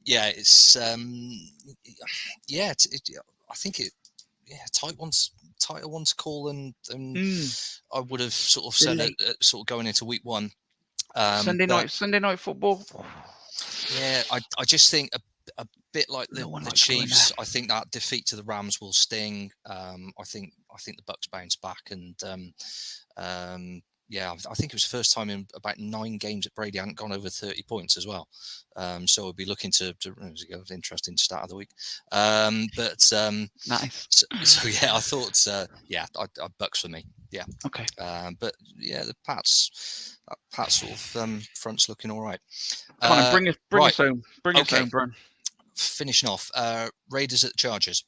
Yeah, it's I think tighter one to call than I would have sort of said it sort of going into week one. Sunday night football. Yeah, I just think a bit like the Chiefs. I think that defeat to the Rams will sting. I think the Bucks bounce back, and I think it was the first time in about 9 games that Brady hadn't gone over 30 points as well. So we'll be looking to interesting start of the week. Nice. So yeah, I thought I'd Bucks for me. Yeah. Okay. But yeah, the Pats sort of front's looking all right. Connor, bring us home. Bring us home, Bren. Finishing off, Raiders at the Chargers.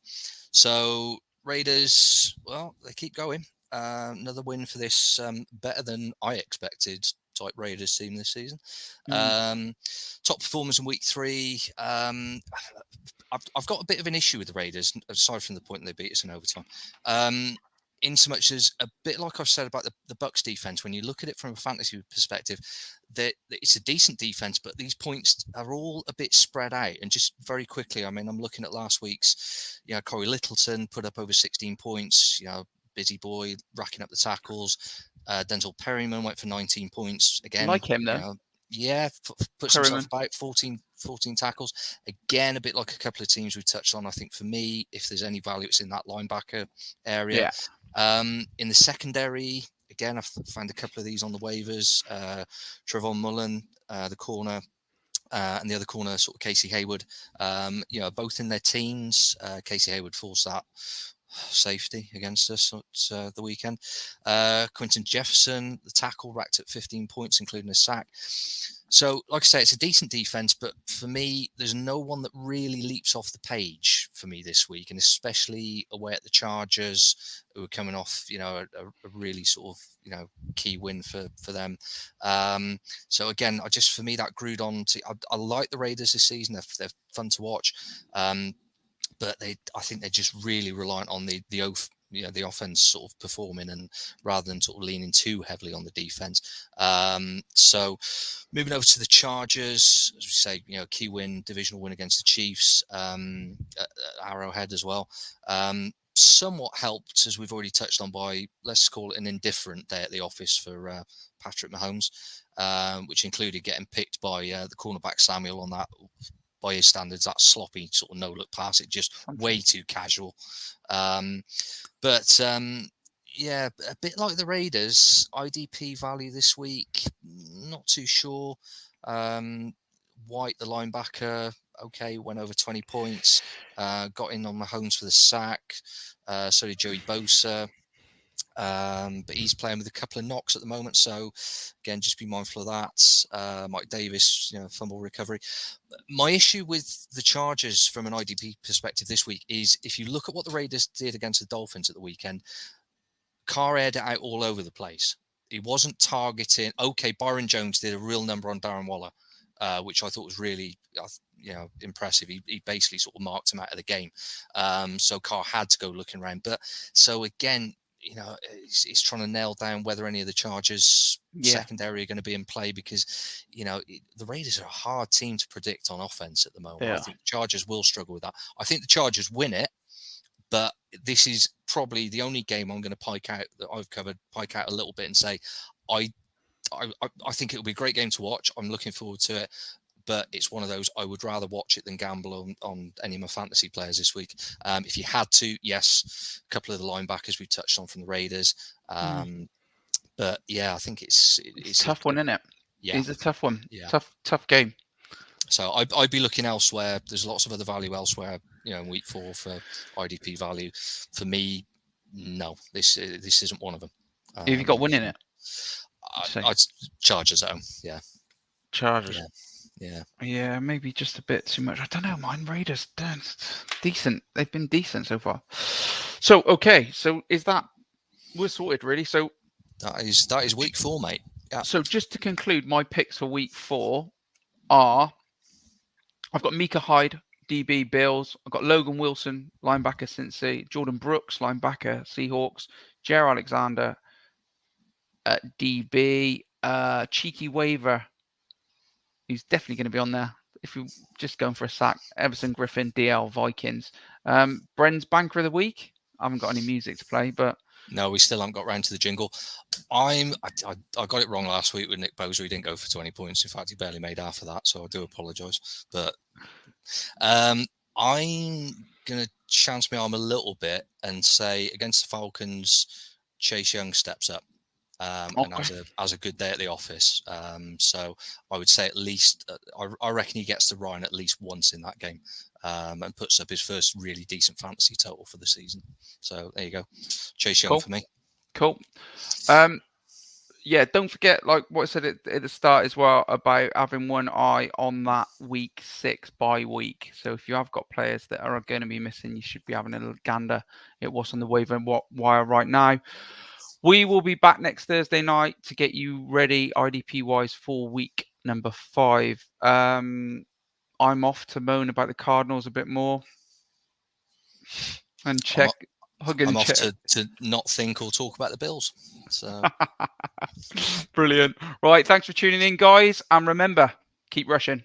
So Raiders, well, they keep going. Another win for this better than I expected type Raiders team this season. Top performers in week 3. I've got a bit of an issue with the Raiders, aside from the point they beat us in overtime. In so much as a bit like I've said about the Bucks defense, when you look at it from a fantasy perspective, that it's a decent defense, but these points are all a bit spread out. And just very quickly, I mean, I'm looking at last week's, Corey Littleton put up over 16 points, busy boy racking up the tackles. Denzel Perryman went for 19 points again. Like him though. Puts himself about 14 tackles. Again, a bit like a couple of teams we touched on. I think for me, if there's any value, it's in that linebacker area. In the secondary, again, I've found a couple of these on the waivers. Trevon Mullen, the corner, and the other corner, sort of Casey Hayward, both in their teens. Casey Hayward forced that safety against us at the weekend. Quinton Jefferson, the tackle, racked at 15 points, including a sack. So, like I say, it's a decent defense, but for me, there's no one that really leaps off the page for me this week, and especially away at the Chargers, who are coming off, a really sort of, key win for them. So again, for me, that grew on to. I like the Raiders this season; they're fun to watch. But I think they're just really reliant on the offense sort of performing, and rather than sort of leaning too heavily on the defense. So moving over to the Chargers, as we say, key win, divisional win against the Chiefs, at Arrowhead as well. Somewhat helped, as we've already touched on, by, let's call it, an indifferent day at the office for Patrick Mahomes, which included getting picked by the cornerback Samuel on that, by his standards, that sloppy sort of no-look pass. It just way too casual. A bit like the Raiders, IDP value this week, not too sure. White, the linebacker, went over 20 points, got in on Mahomes for the sack. So did Joey Bosa. But he's playing with a couple of knocks at the moment, so again, just be mindful of that. Mike Davis, fumble recovery. My issue with the Chargers from an IDP perspective this week is, if you look at what the Raiders did against the Dolphins at the weekend, Carr aired it out all over the place. He wasn't targeting. Byron Jones did a real number on Darren Waller, which I thought was really, impressive. He basically sort of marked him out of the game. So Carr had to go looking around. But so again, he's trying to nail down whether any of the Chargers secondary are going to be in play, because, the Raiders are a hard team to predict on offense at the moment. I think the Chargers will struggle with that. I think the Chargers win it, but this is probably the only game I'm going to pike out a little bit and say, I think it'll be a great game to watch. I'm looking forward to it, but it's one of those I would rather watch it than gamble on any of my fantasy players this week. If you had to, yes, a couple of the linebackers we touched on from the Raiders. But yeah, I think it's a tough one, isn't it? Yeah, It's a tough one. Yeah, tough game. So I'd be looking elsewhere. There's lots of other value elsewhere, in week 4 for IDP value. For me, no, this isn't one of them. Have you got one in it? I'd Chargers at home. Yeah. Chargers. Yeah, maybe just a bit too much. I don't know. Mine Raiders, decent. They've been decent so far. So okay, so we're sorted really? So that is week 4, mate. Yeah. So just to conclude, my picks for week 4 are: I've got Micah Hyde, DB Bills. I've got Logan Wilson, linebacker Cincy. Jordan Brooks, linebacker Seahawks. Jair Alexander at DB. Cheeky waiver. He's definitely going to be on there. If you're just going for a sack, Everson Griffin, DL Vikings. Bren's banker of the week. I haven't got any music to play, but no, we still haven't got round to the jingle. I got it wrong last week with Nick Bosa. He didn't go for 20 points. In fact, he barely made half of that, so I do apologise. But I'm going to chance my arm a little bit and say against the Falcons, Chase Young steps up and has a good day at the office. So I would say at least, I reckon he gets to Ryan at least once in that game and puts up his first really decent fantasy total for the season. So there you go. Chase Young for me. Cool. Yeah, don't forget, like what I said at the start as well, about having one eye on that week 6 bye week. So if you have got players that are going to be missing, you should be having a little gander at what's on the waiver wire right now. We will be back next Thursday night to get you ready IDP-wise for week number 5. I'm off to moan about the Cardinals a bit more and check. I'm off to not think or talk about the Bills. So brilliant. Right, thanks for tuning in, guys. And remember, keep rushing.